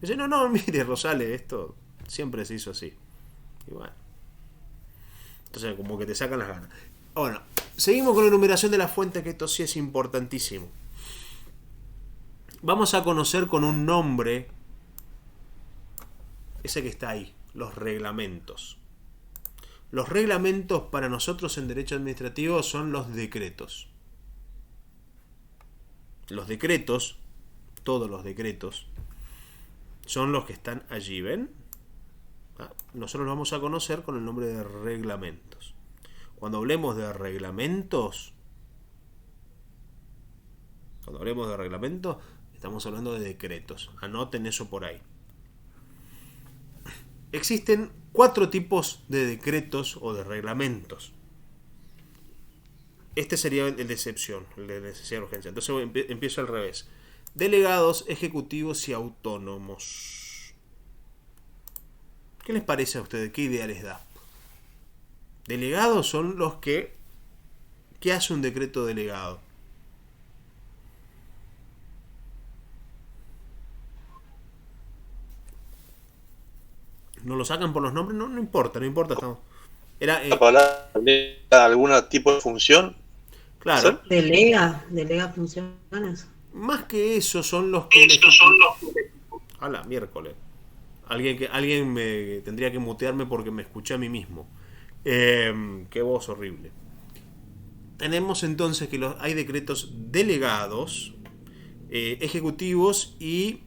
Speaker 1: Dice, no, mire, Rosales, esto siempre se hizo así. Y bueno. Entonces, como que te sacan las ganas. Bueno, seguimos con la enumeración de las fuentes, que esto sí es importantísimo. Vamos a conocer con un nombre ese que está ahí, los reglamentos. Los reglamentos para nosotros en derecho administrativo son los decretos. Los decretos, todos los decretos, son los que están allí, ¿ven? Nosotros los vamos a conocer con el nombre de reglamentos. Cuando hablemos de reglamentos, estamos hablando de decretos. Anoten eso por ahí. Existen 4 tipos de decretos o de reglamentos. Este sería el de excepción, el de necesidad de urgencia. Entonces empiezo al revés. Delegados, ejecutivos y autónomos. ¿Qué les parece a ustedes? ¿Qué idea les da? Delegados son los que... ¿Qué hace un decreto delegado? ¿No lo sacan por los nombres? No importa. Estamos...
Speaker 7: ¿La palabra delega algún tipo de función?
Speaker 1: Claro.
Speaker 9: Delega funciones.
Speaker 1: Más que eso son los que... A la miércoles. Alguien me tendría que mutearme porque me escuché a mí mismo. Qué voz horrible. Tenemos entonces que hay decretos delegados, ejecutivos y...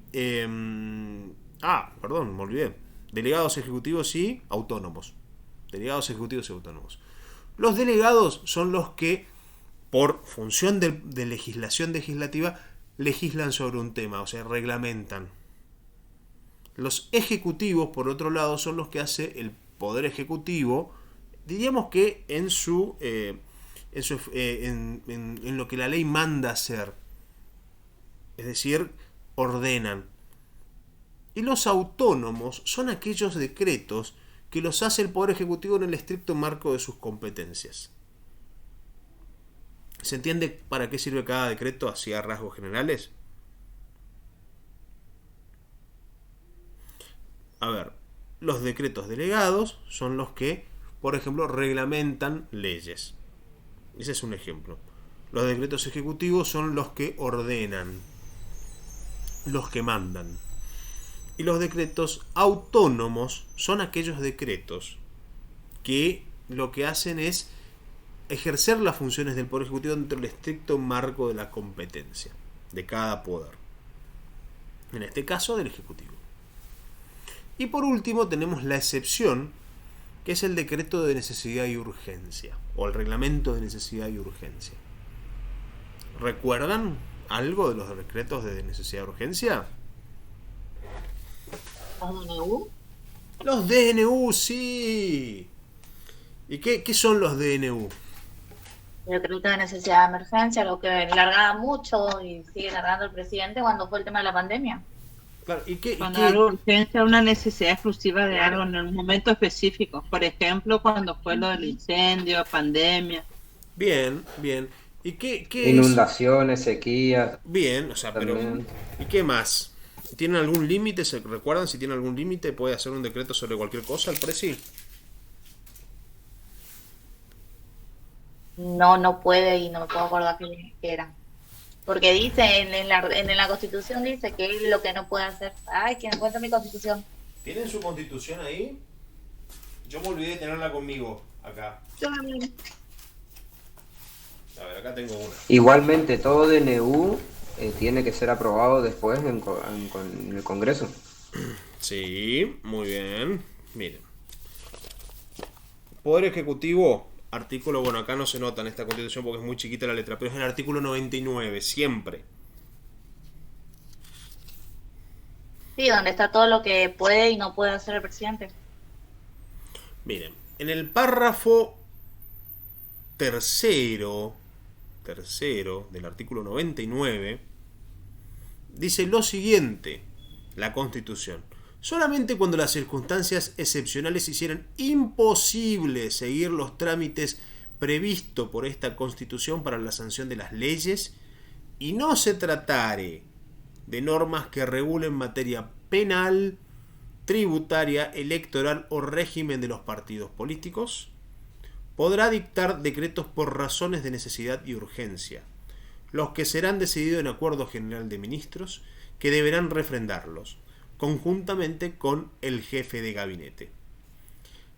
Speaker 1: perdón, me olvidé. Delegados, ejecutivos y autónomos. Delegados, ejecutivos y autónomos. Los delegados son los que, por función de legislación legislativa, legislan sobre un tema, o sea, reglamentan. Los ejecutivos, por otro lado, son los que hace el Poder Ejecutivo, diríamos que en lo que la ley manda hacer. Es decir, ordenan. Y los autónomos son aquellos decretos que los hace el Poder Ejecutivo en el estricto marco de sus competencias. ¿Se entiende para qué sirve cada decreto así a rasgos generales? A ver, los decretos delegados son los que, por ejemplo, reglamentan leyes. Ese es un ejemplo. Los decretos ejecutivos son los que ordenan, los que mandan. Y los decretos autónomos son aquellos decretos que lo que hacen es ejercer las funciones del Poder Ejecutivo dentro del estricto marco de la competencia de cada poder. En este caso, del Ejecutivo. Y por último tenemos la excepción, que es el decreto de necesidad y urgencia, o el reglamento de necesidad y urgencia. ¿Recuerdan algo de los decretos de necesidad y urgencia?
Speaker 4: ¿Los DNU?
Speaker 1: Los DNU, sí. ¿Y qué son los DNU?
Speaker 4: El decreto de necesidad de emergencia, lo que largaba mucho y sigue largando el presidente cuando fue el tema de la pandemia.
Speaker 1: Claro,
Speaker 8: Cuando hay urgencia, una necesidad exclusiva de algo en un momento específico. Por ejemplo, cuando fue lo del incendio, pandemia.
Speaker 1: Bien. ¿Y qué
Speaker 2: inundaciones, sequías?
Speaker 1: Bien, o sea,
Speaker 2: también.
Speaker 1: Pero... ¿Y qué más? ¿Tienen algún límite? ¿Se recuerdan si tienen algún límite? ¿Puede hacer un decreto sobre cualquier cosa el presi?
Speaker 4: No puede y no me puedo acordar qué era. Porque dice, en la Constitución dice que es lo que no puede hacer. Ay, que encuentra mi Constitución.
Speaker 1: ¿Tienen su Constitución ahí? Yo me olvidé de tenerla conmigo, acá. A ver, acá tengo una.
Speaker 2: Igualmente, todo DNU tiene que ser aprobado después en el Congreso.
Speaker 1: Sí, muy bien. Miren. Poder Ejecutivo, artículo, bueno, acá no se nota en esta Constitución porque es muy chiquita la letra, pero es el artículo 99, siempre.
Speaker 4: Sí, donde está todo lo que puede y no puede hacer el presidente.
Speaker 1: Miren, en el párrafo tercero del artículo 99 dice lo siguiente, la Constitución: solamente cuando las circunstancias excepcionales hicieran imposible seguir los trámites previstos por esta Constitución para la sanción de las leyes y no se tratare de normas que regulen materia penal, tributaria, electoral o régimen de los partidos políticos, podrá dictar decretos por razones de necesidad y urgencia, los que serán decididos en acuerdo general de ministros, que deberán refrendarlos, conjuntamente con el jefe de gabinete.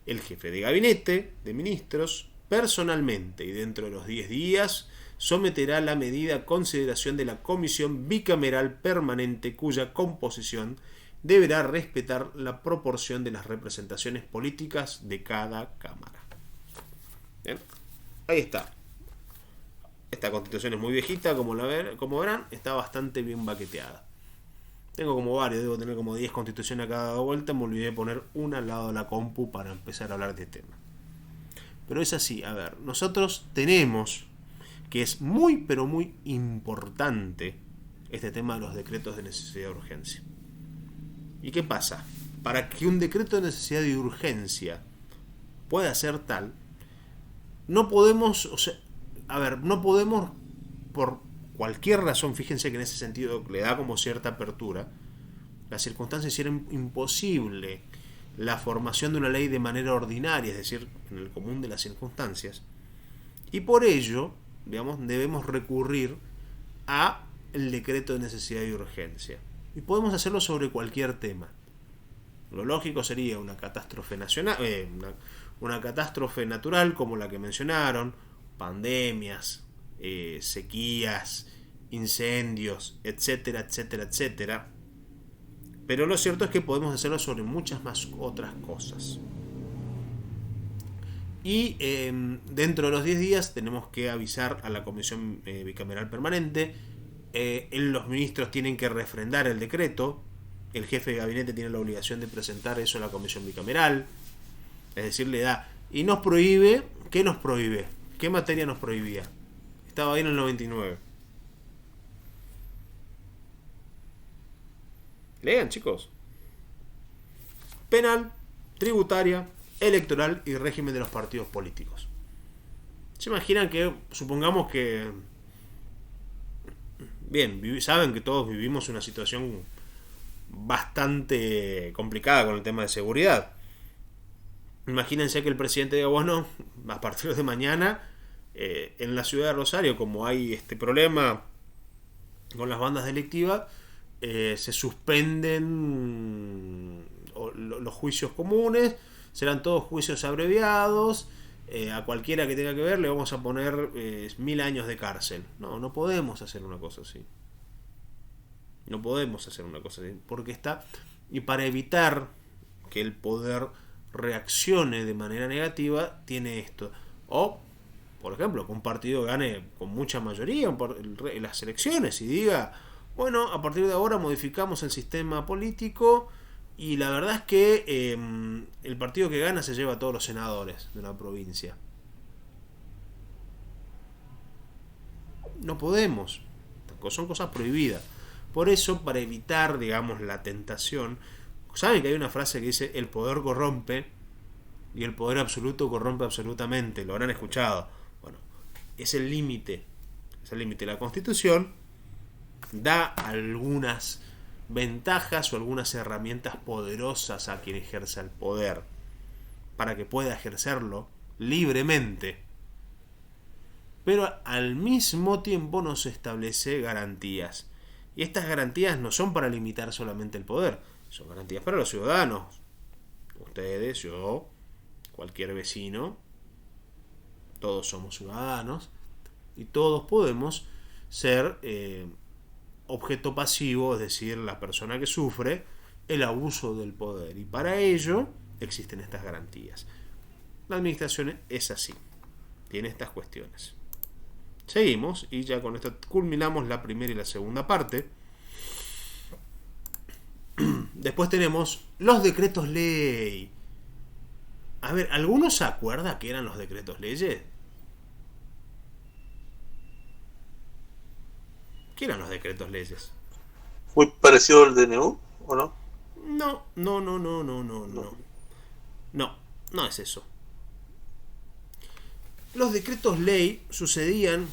Speaker 1: El jefe de gabinete de ministros, personalmente y dentro de los 10 días, someterá la medida a consideración de la Comisión Bicameral Permanente, cuya composición deberá respetar la proporción de las representaciones políticas de cada Cámara. Bien, ahí está. Esta Constitución es muy viejita, como verán, está bastante bien baqueteada. Tengo como varios, debo tener como 10 constituciones a cada vuelta. Me olvidé de poner una al lado de la compu para empezar a hablar de este tema. Pero es así, a ver, nosotros tenemos que es muy pero muy importante este tema de los decretos de necesidad y urgencia. ¿Y qué pasa? Para que un decreto de necesidad y urgencia pueda ser tal, no podemos, no podemos por cualquier razón, fíjense que en ese sentido le da como cierta apertura, las circunstancias hicieron imposible la formación de una ley de manera ordinaria, es decir, en el común de las circunstancias, y por ello, digamos, debemos recurrir a el decreto de necesidad y urgencia. Y podemos hacerlo sobre cualquier tema. Lo lógico sería una catástrofe nacional, una catástrofe natural como la que mencionaron, pandemias, sequías, incendios, etcétera, etcétera, etcétera. Pero lo cierto es que podemos hacerlo sobre muchas más otras cosas. Y dentro de los 10 días tenemos que avisar a la Comisión Bicameral Permanente. Los ministros tienen que refrendar el decreto. El jefe de gabinete tiene la obligación de presentar eso a la Comisión Bicameral. Es decir, le da. Y nos prohíbe. ¿Qué nos prohíbe? ¿Qué materia nos prohibía? Estaba ahí en el 99. Lean, chicos. Penal, tributaria, electoral y régimen de los partidos políticos. ¿Se imaginan que, supongamos que... Bien, saben que todos vivimos una situación bastante complicada con el tema de seguridad. Imagínense que el presidente diga, bueno, a partir de mañana, en la ciudad de Rosario, como hay este problema con las bandas delictivas, se suspenden los juicios comunes, serán todos juicios abreviados, a cualquiera que tenga que ver le vamos a poner 1000 años de cárcel. No podemos hacer una cosa así. No podemos hacer una cosa así, porque está... Y para evitar que el poder reaccione de manera negativa, tiene esto. O, por ejemplo, que un partido gane con mucha mayoría en las elecciones y diga, bueno, a partir de ahora modificamos el sistema político y la verdad es que el partido que gana se lleva a todos los senadores de una provincia. No podemos. Son cosas prohibidas. Por eso, para evitar, digamos, la tentación, saben que hay una frase que dice, el poder corrompe y el poder absoluto corrompe absolutamente. Lo habrán escuchado. Bueno, es el límite. Es el límite. La Constitución da algunas ventajas o algunas herramientas poderosas a quien ejerza el poder para que pueda ejercerlo libremente, pero al mismo tiempo nos establece garantías, y estas garantías no son para limitar solamente el poder, son garantías para los ciudadanos, ustedes, yo, cualquier vecino, todos somos ciudadanos y todos podemos ser objeto pasivo, es decir, la persona que sufre el abuso del poder, y para ello existen estas garantías. La administración es así, tiene estas cuestiones. Seguimos y ya con esto culminamos la primera y la segunda parte. Después tenemos los decretos ley. A ver, ¿alguno se acuerda qué eran los decretos leyes? ¿Qué eran los decretos leyes?
Speaker 7: ¿Muy parecido al DNU o no?
Speaker 1: No, no, no, no, no, no, no. No, no es eso. Los decretos ley sucedían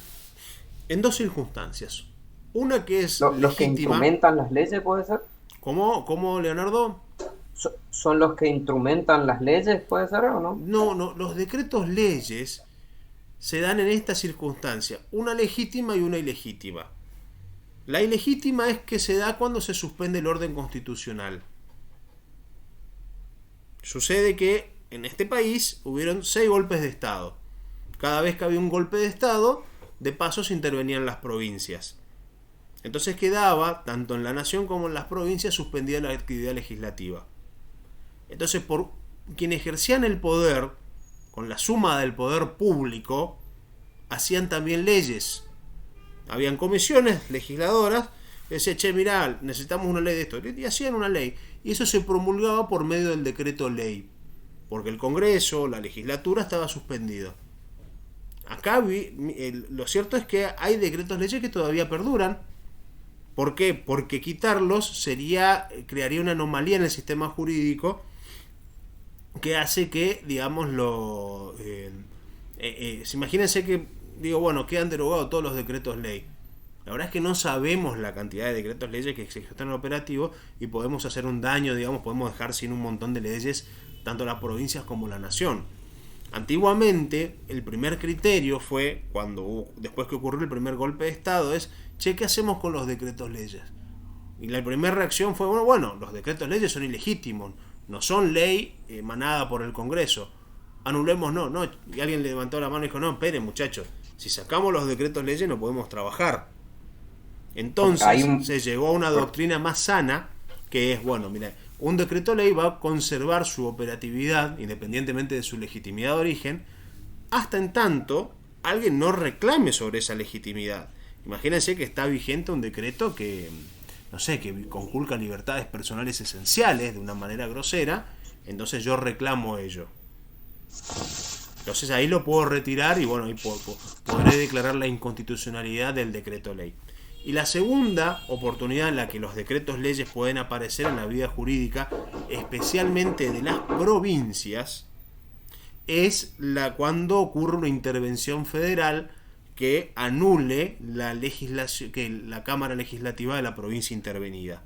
Speaker 1: en dos circunstancias. Una que es
Speaker 2: ¿Los que
Speaker 1: legítima.
Speaker 2: instrumentan las leyes, puede ser?
Speaker 1: ¿Cómo, Leonardo?
Speaker 2: ¿Son los que instrumentan las leyes, puede ser o no?
Speaker 1: No, no, los decretos leyes se dan en esta circunstancia, una legítima y una ilegítima. La ilegítima es que se da cuando se suspende el orden constitucional. Sucede que en este país hubieron 6 golpes de Estado. Cada vez que había un golpe de Estado, de paso se intervenían las provincias. Entonces quedaba, tanto en la nación como en las provincias, suspendida la actividad legislativa. Entonces, por quienes ejercían el poder, con la suma del poder público, hacían también leyes. Habían comisiones legisladoras que decían, che, mirá, necesitamos una ley de esto. Y hacían una ley. Y eso se promulgaba por medio del decreto ley. Porque el Congreso, la legislatura, estaba suspendido. Acá lo cierto es que hay decretos leyes que todavía perduran. ¿Por qué? Porque quitarlos crearía una anomalía en el sistema jurídico que hace que, digamos, imagínense que, quedan derogados todos los decretos ley. La verdad es que no sabemos la cantidad de decretos leyes que existen en el operativo y podemos hacer un daño, podemos dejar sin un montón de leyes tanto las provincias como la nación. Antiguamente, el primer criterio fue, después que ocurrió el primer golpe de Estado, ¿qué hacemos con los decretos leyes? Y la primera reacción fue, los decretos leyes son ilegítimos, no son ley emanada por el Congreso. Anulemos, no. Y alguien le levantó la mano y dijo, no, esperen muchachos, si sacamos los decretos leyes no podemos trabajar. Entonces se llegó a una doctrina más sana, que es, un decreto ley va a conservar su operatividad, independientemente de su legitimidad de origen, hasta en tanto alguien no reclame sobre esa legitimidad. Imagínense que está vigente un decreto que conculca libertades personales esenciales de una manera grosera, entonces yo reclamo ello. Entonces ahí lo puedo retirar y ahí podré declarar la inconstitucionalidad del decreto ley. Y la segunda oportunidad en la que los decretos leyes pueden aparecer en la vida jurídica, especialmente de las provincias, es cuando ocurre una intervención federal que anule la legislación, que la Cámara Legislativa de la provincia intervenida.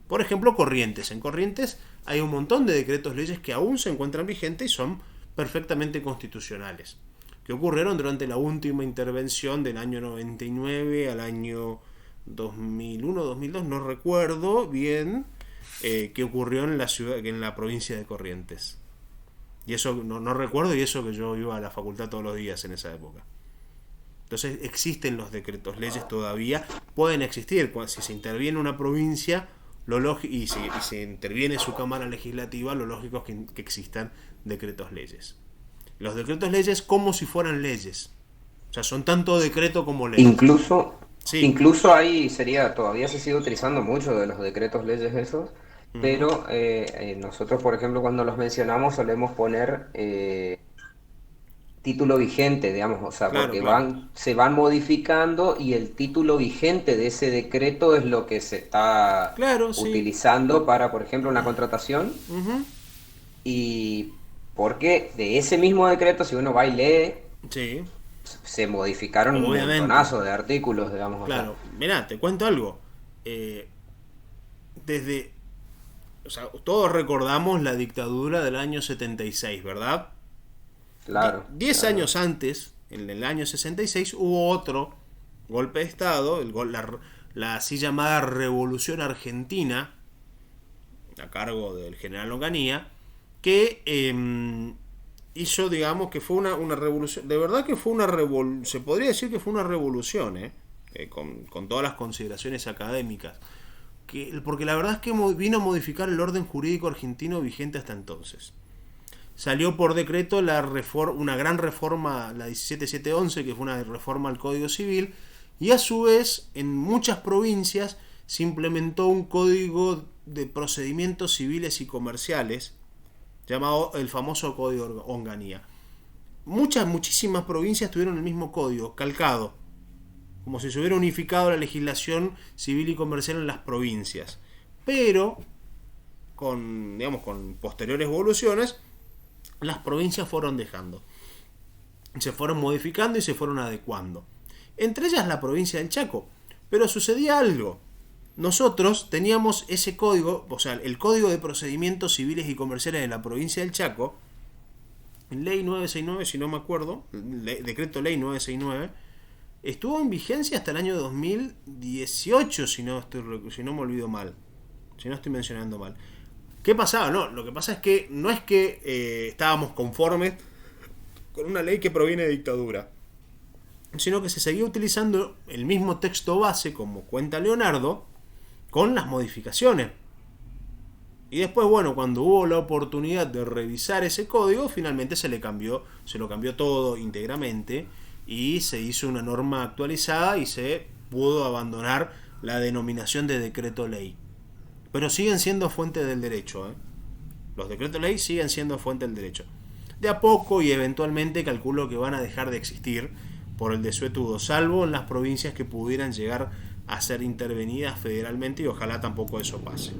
Speaker 1: Por ejemplo, Corrientes. En Corrientes hay un montón de decretos leyes que aún se encuentran vigentes y son perfectamente constitucionales, que ocurrieron durante la última intervención del año 99 al año 2001, 2002, no recuerdo bien qué ocurrió en la provincia de Corrientes. Y eso no recuerdo, y eso que yo iba a la facultad todos los días en esa época. Entonces existen los decretos leyes todavía, pueden existir. Si se interviene una provincia y si se interviene su cámara legislativa, lo lógico es que existan decretos leyes. Los decretos leyes como si fueran leyes. O sea, son tanto decreto como ley.
Speaker 2: Incluso ahí todavía se sigue utilizando mucho de los decretos leyes esos, pero nosotros, por ejemplo, cuando los mencionamos solemos poner título vigente, digamos, o sea, porque se van modificando y el título vigente de ese decreto es lo que se está utilizando para, por ejemplo, una contratación. Y porque de ese mismo decreto, si uno va y lee, se modificaron un montonazo de artículos, digamos.
Speaker 1: Claro, mirá, te cuento algo. Todos recordamos la dictadura del año 76, ¿verdad?
Speaker 2: Claro.
Speaker 1: 10 años antes, en el año 66, hubo otro golpe de Estado, la así llamada Revolución Argentina, a cargo del general Onganía, que hizo, digamos, que fue una revolución. De verdad que fue una revolución, se podría decir que fue una revolución, con todas las consideraciones académicas. Porque la verdad es que vino a modificar el orden jurídico argentino vigente hasta entonces. Salió por decreto una gran reforma, la 17711, que fue una reforma al Código Civil, y a su vez en muchas provincias se implementó un código de procedimientos civiles y comerciales llamado el famoso Código Onganía. Muchísimas provincias tuvieron el mismo código, calcado, como si se hubiera unificado la legislación civil y comercial en las provincias. Pero digamos, con posteriores evoluciones, las provincias fueron dejando. Se fueron modificando y se fueron adecuando. Entre ellas la provincia del Chaco. Pero sucedía algo. Nosotros teníamos ese código, o sea, el Código de Procedimientos Civiles y Comerciales de la provincia del Chaco, Ley 969, si no me acuerdo, Decreto Ley 969, estuvo en vigencia hasta el año 2018, si no me olvido mal, si no estoy mencionando mal. ¿Qué pasaba? No, lo que pasa es que no es que estábamos conformes con una ley que proviene de dictadura, sino que se seguía utilizando el mismo texto base, como cuenta Leonardo, con las modificaciones. Y después, bueno, cuando hubo la oportunidad de revisar ese código, finalmente se lo cambió todo íntegramente y se hizo una norma actualizada y se pudo abandonar la denominación de decreto ley. Pero siguen siendo fuente del derecho, ¿eh? Los decretos ley siguen siendo fuente del derecho. De a poco y eventualmente calculo que van a dejar de existir por el desuetudo, salvo en las provincias que pudieran llegar a ser intervenidas federalmente, y ojalá tampoco eso pase.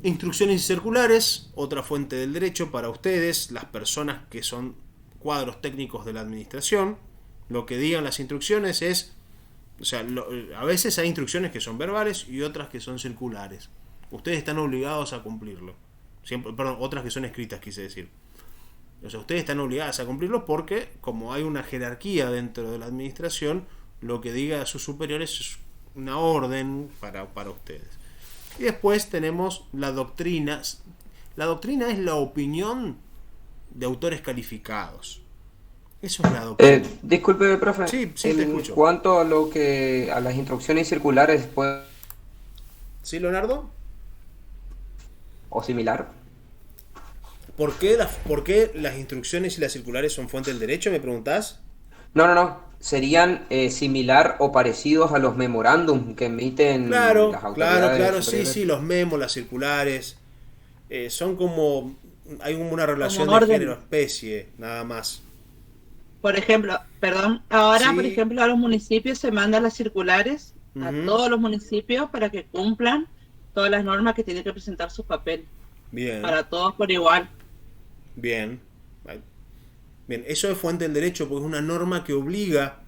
Speaker 1: Instrucciones y circulares, otra fuente del derecho para ustedes, las personas que son cuadros técnicos de la administración. Lo que digan las instrucciones es, o sea, a veces hay instrucciones que son verbales y otras que son circulares. Ustedes están obligados a cumplirlo. Otras que son escritas, quise decir. O sea, ustedes están obligados a cumplirlo porque, como hay una jerarquía dentro de la administración, lo que diga a sus superiores es una orden para ustedes. Y después tenemos la doctrina. La doctrina es la opinión de autores calificados. Eso es la doctrina.
Speaker 2: Disculpe, profe.
Speaker 1: Sí, te escucho.
Speaker 2: En cuanto a a las instrucciones circulares, pues...
Speaker 1: ¿Sí, Leonardo?
Speaker 2: ¿O similar?
Speaker 1: ¿Por qué las instrucciones y las circulares son fuente del derecho, me preguntás?
Speaker 2: No. Serían similar o parecidos a los memorándum que emiten las autoridades.
Speaker 1: Claro, sí, los memos, las circulares. Son como... Hay como una relación de género-especie, nada más.
Speaker 8: Por ejemplo, ahora,
Speaker 1: Sí.
Speaker 8: por ejemplo, a los municipios se mandan las circulares a todos los municipios para que cumplan todas las normas que tiene que presentar su papel.
Speaker 1: Bien.
Speaker 8: Para todos por igual.
Speaker 1: Bien, eso es fuente del derecho porque es una norma que obliga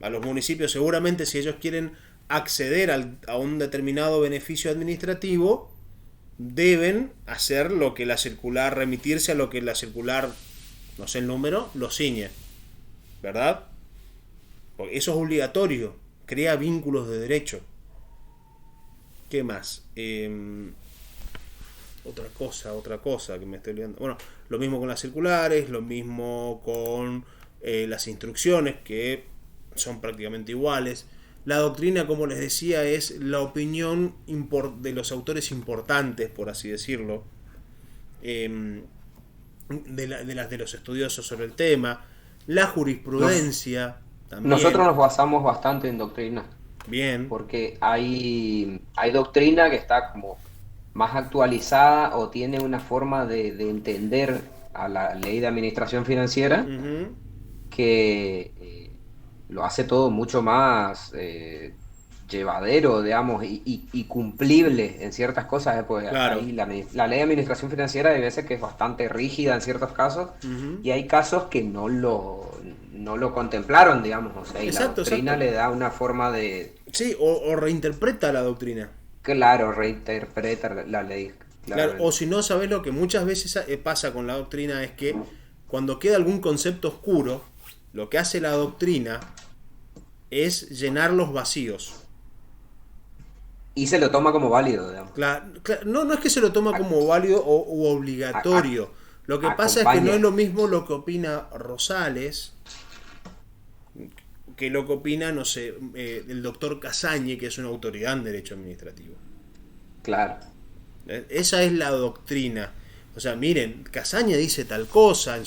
Speaker 1: a los municipios, seguramente si ellos quieren acceder a un determinado beneficio administrativo, deben hacer lo que la circular, remitirse a lo que la circular, no sé el número, lo ciñe, ¿verdad? Porque eso es obligatorio, crea vínculos de derecho. ¿Qué más? Otra cosa que me estoy olvidando. Bueno, lo mismo con las circulares, lo mismo con las instrucciones, que son prácticamente iguales. La doctrina, como les decía, es la opinión de los autores importantes, por así decirlo, de los estudiosos sobre el tema. La jurisprudencia también.
Speaker 2: Nosotros nos basamos bastante en doctrina.
Speaker 1: Bien.
Speaker 2: Porque hay doctrina que está como más actualizada o tiene una forma de entender a la ley de administración financiera que lo hace todo mucho más llevadero, digamos, y cumplible en ciertas cosas. Pues
Speaker 1: Claro.
Speaker 2: ahí la ley de administración financiera hay veces que es bastante rígida en ciertos casos y hay casos que no lo contemplaron, digamos. O sea, y la doctrina le da una forma de...
Speaker 1: Sí, o reinterpreta la doctrina.
Speaker 2: Claro, reinterpreta la ley.
Speaker 1: Claro, o si no, sabes lo que muchas veces pasa con la doctrina es que cuando queda algún concepto oscuro, lo que hace la doctrina es llenar los vacíos.
Speaker 2: Y se lo toma como válido, digamos.
Speaker 1: No es que se lo toma como válido u obligatorio. Lo que pasa es que no es lo mismo lo que opina Rosales que lo que opina, no sé, el doctor Casañe, que es una autoridad en derecho administrativo.
Speaker 2: Claro.
Speaker 1: Esa es la doctrina. O sea, miren, Casañe dice tal cosa,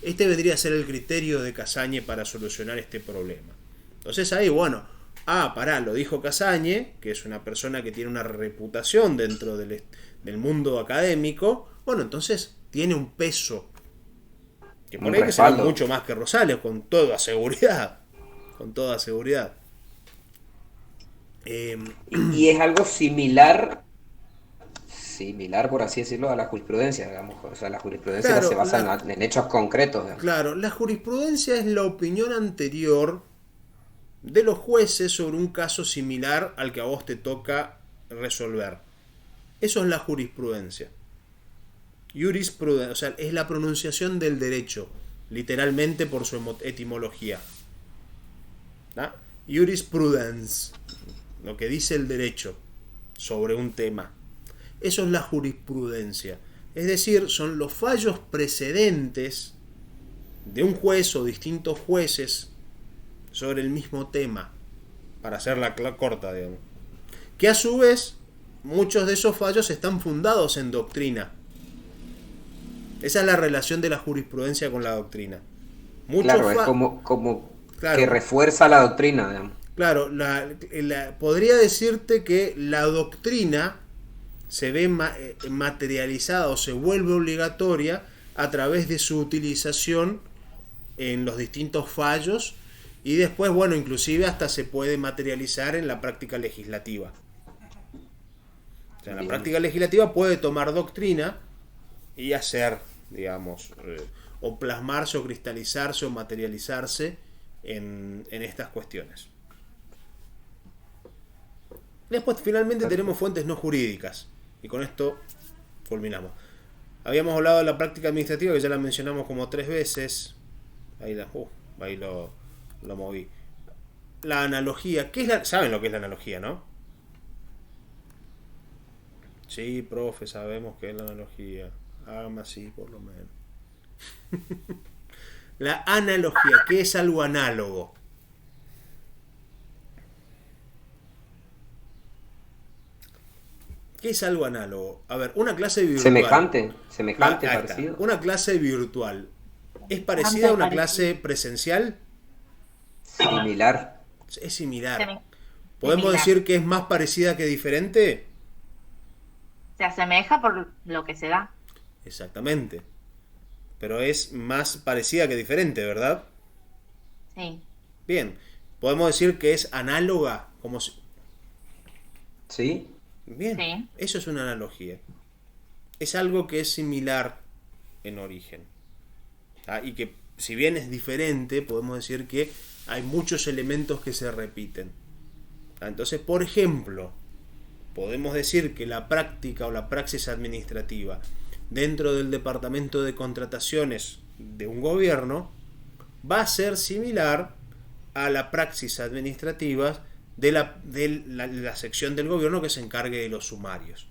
Speaker 1: este vendría a ser el criterio de Casañe para solucionar este problema. Entonces ahí, bueno, lo dijo Casañe, que es una persona que tiene una reputación dentro del mundo académico, bueno, entonces tiene un peso. Que por ahí que será mucho más que Rosales, con toda seguridad. Con toda seguridad.
Speaker 2: Y es algo similar similar, por así decirlo, a la jurisprudencia, digamos. O sea, la jurisprudencia se basa en hechos concretos. Digamos.
Speaker 1: Claro, la jurisprudencia es la opinión anterior de los jueces sobre un caso similar al que a vos te toca resolver. Eso es la jurisprudencia. Jurisprudencia, o sea, es la pronunciación del derecho, literalmente por su etimología. ¿Ah? Jurisprudence, lo que dice el derecho sobre un tema. Eso es la jurisprudencia. Es decir, son los fallos precedentes de un juez o distintos jueces sobre el mismo tema, para hacerla corta, digamos. Que a su vez, muchos de esos fallos están fundados en doctrina. Esa es la relación de la jurisprudencia con la doctrina.
Speaker 2: Claro, es como claro, que refuerza la doctrina, digamos.
Speaker 1: Claro, podría decirte que la doctrina se ve materializada o se vuelve obligatoria a través de su utilización en los distintos fallos y después, bueno, inclusive hasta se puede materializar en la práctica legislativa. O sea, la práctica legislativa puede tomar doctrina y hacer, digamos, o plasmarse o cristalizarse o materializarse en estas cuestiones. Después finalmente tenemos fuentes no jurídicas y con esto culminamos. Habíamos hablado de la práctica administrativa, que ya la mencionamos como 3 veces. Ahí lo moví. La analogía, ¿saben lo que es la analogía, no? Sí, profe, sabemos qué es la analogía. Hágame así, por lo menos. La analogía, ¿qué es algo análogo? ¿Qué es algo análogo? A ver, una clase virtual.
Speaker 2: Semejante, parecido.
Speaker 1: Una clase virtual. ¿Es parecida a una clase presencial?
Speaker 2: Similar.
Speaker 1: Es similar. ¿Podemos decir que es más parecida que diferente?
Speaker 4: Se asemeja por lo que se da.
Speaker 1: Exactamente. Pero es más parecida que diferente, ¿verdad?
Speaker 4: Sí.
Speaker 1: Bien. ¿Podemos decir que es análoga? Como si...
Speaker 2: Sí.
Speaker 1: Bien. Sí. Eso es una analogía. Es algo que es similar en origen. Y que si bien es diferente, podemos decir que hay muchos elementos que se repiten. Entonces, por ejemplo, podemos decir que la práctica o la praxis administrativa dentro del departamento de contrataciones de un gobierno va a ser similar a la praxis administrativa de la sección del gobierno que se encargue de los sumarios.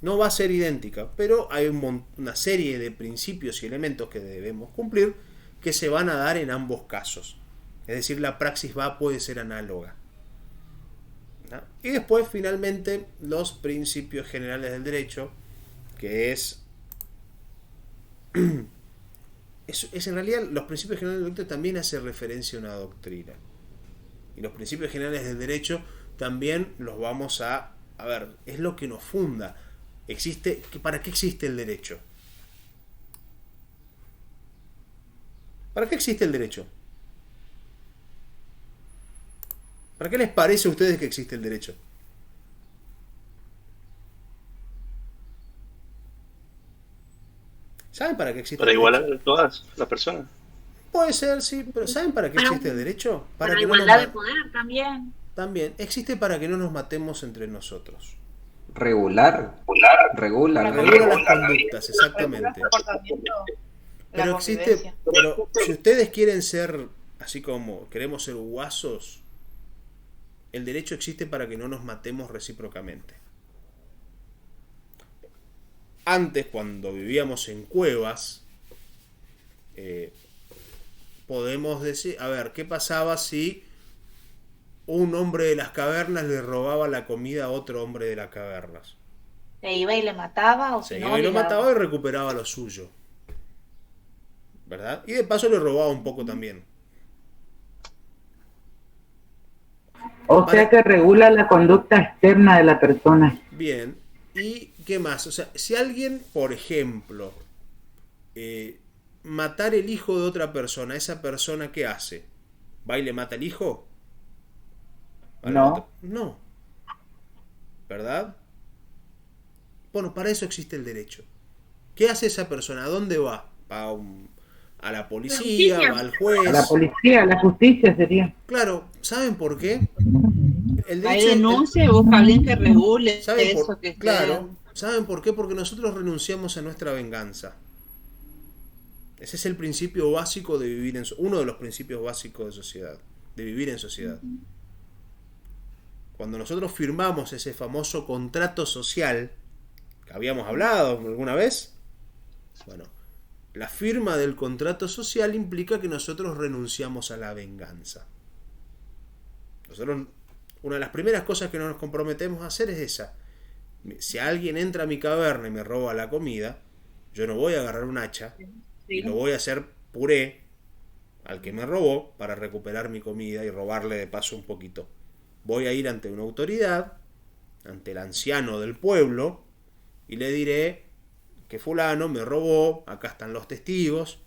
Speaker 1: No va a ser idéntica, pero hay una serie de principios y elementos que debemos cumplir que se van a dar en ambos casos. Es decir, la praxis puede ser análoga. ¿No? Y después, finalmente, los principios generales del derecho, que es en realidad, los principios generales del derecho también hace referencia a una doctrina. Y los principios generales del derecho también los vamos a ver, es lo que nos funda. ¿Para qué existe el derecho? ¿Para qué existe el derecho? ¿Para qué les parece a ustedes que existe el derecho? ¿Saben para qué existe el derecho?
Speaker 7: Para igualar a todas las personas.
Speaker 1: Puede ser, sí, pero ¿saben para qué existe el derecho?
Speaker 4: Para que igualdad de poder también.
Speaker 1: También, existe para que no nos matemos entre nosotros.
Speaker 2: Regula
Speaker 1: las conductas, exactamente. Pero existe, pero si ustedes quieren ser, así como queremos ser guasos, el derecho existe para que no nos matemos recíprocamente. Antes, cuando vivíamos en cuevas, podemos decir, a ver, ¿qué pasaba si un hombre de las cavernas le robaba la comida a otro hombre de las cavernas?
Speaker 4: Se iba y le mataba, o
Speaker 1: se iba y lo mataba y recuperaba lo suyo, ¿verdad? Y de paso le robaba un poco también.
Speaker 3: O sea que regula la conducta externa de la persona.
Speaker 1: Bien. ¿Y qué más? O sea, si alguien, por ejemplo, matar el hijo de otra persona, ¿esa persona qué hace? ¿Va y le mata al hijo?
Speaker 3: No.
Speaker 1: No. ¿Verdad? Bueno, para eso existe el derecho. ¿Qué hace esa persona? ¿A dónde va? ¿Va a la policía? ¿Va al juez?
Speaker 3: A la policía, a la justicia sería.
Speaker 1: Claro, ¿saben por qué?
Speaker 8: Hay denuncia y busca a alguien que regule eso.
Speaker 1: Claro, ¿saben por qué? Porque nosotros renunciamos a nuestra venganza. Ese es el principio básico de vivir uno de los principios básicos de sociedad, de vivir en sociedad. Cuando nosotros firmamos ese famoso contrato social que habíamos hablado alguna vez, bueno, la firma del contrato social implica que nosotros renunciamos a la venganza. Nosotros, una de las primeras cosas que nos comprometemos a hacer es esa. Si alguien entra a mi caverna y me roba la comida, yo no voy a agarrar un hacha y lo voy a hacer puré al que me robó para recuperar mi comida y robarle de paso un poquito. Voy a ir ante una autoridad, ante el anciano del pueblo, y le diré que fulano me robó, acá están los testigos,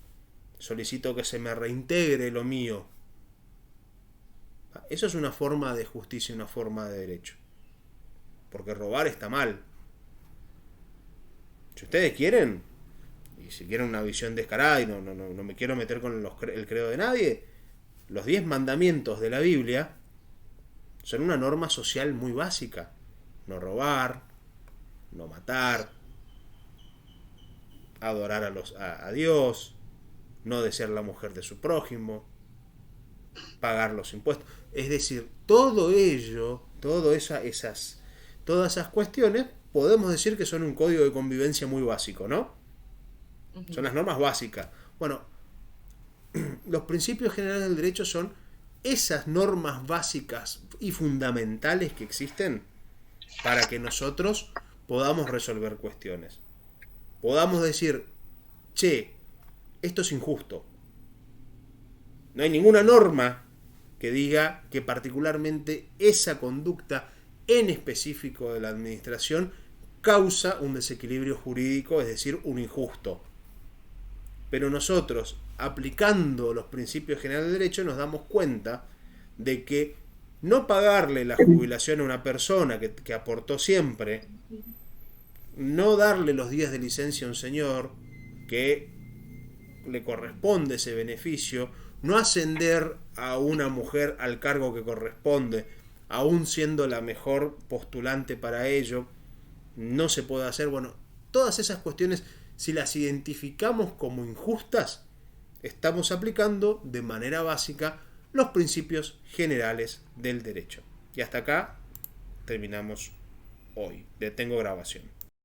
Speaker 1: solicito que se me reintegre lo mío. Eso es una forma de justicia, una forma de derecho. Porque robar está mal. Si ustedes quieren, y si quieren una visión descarada, y no me quiero meter con el credo de nadie, los 10 mandamientos de la Biblia son una norma social muy básica. No robar, no matar, adorar a Dios, no desear la mujer de su prójimo, pagar los impuestos. Es decir, todo ello, todas esas cuestiones, podemos decir que son un código de convivencia muy básico, ¿no? Uh-huh. Son las normas básicas. Bueno, los principios generales del derecho son esas normas básicas y fundamentales que existen para que nosotros podamos resolver cuestiones. Podamos decir, che, esto es injusto. No hay ninguna norma que diga que particularmente esa conducta en específico de la administración causa un desequilibrio jurídico, es decir, un injusto. Pero nosotros, aplicando los principios generales del derecho, nos damos cuenta de que no pagarle la jubilación a una persona que aportó siempre, no darle los días de licencia a un señor que le corresponde ese beneficio, no ascender a una mujer al cargo que corresponde, aún siendo la mejor postulante para ello, no se puede hacer. Bueno, todas esas cuestiones, si las identificamos como injustas, estamos aplicando de manera básica los principios generales del derecho. Y hasta acá terminamos hoy. Detengo grabación.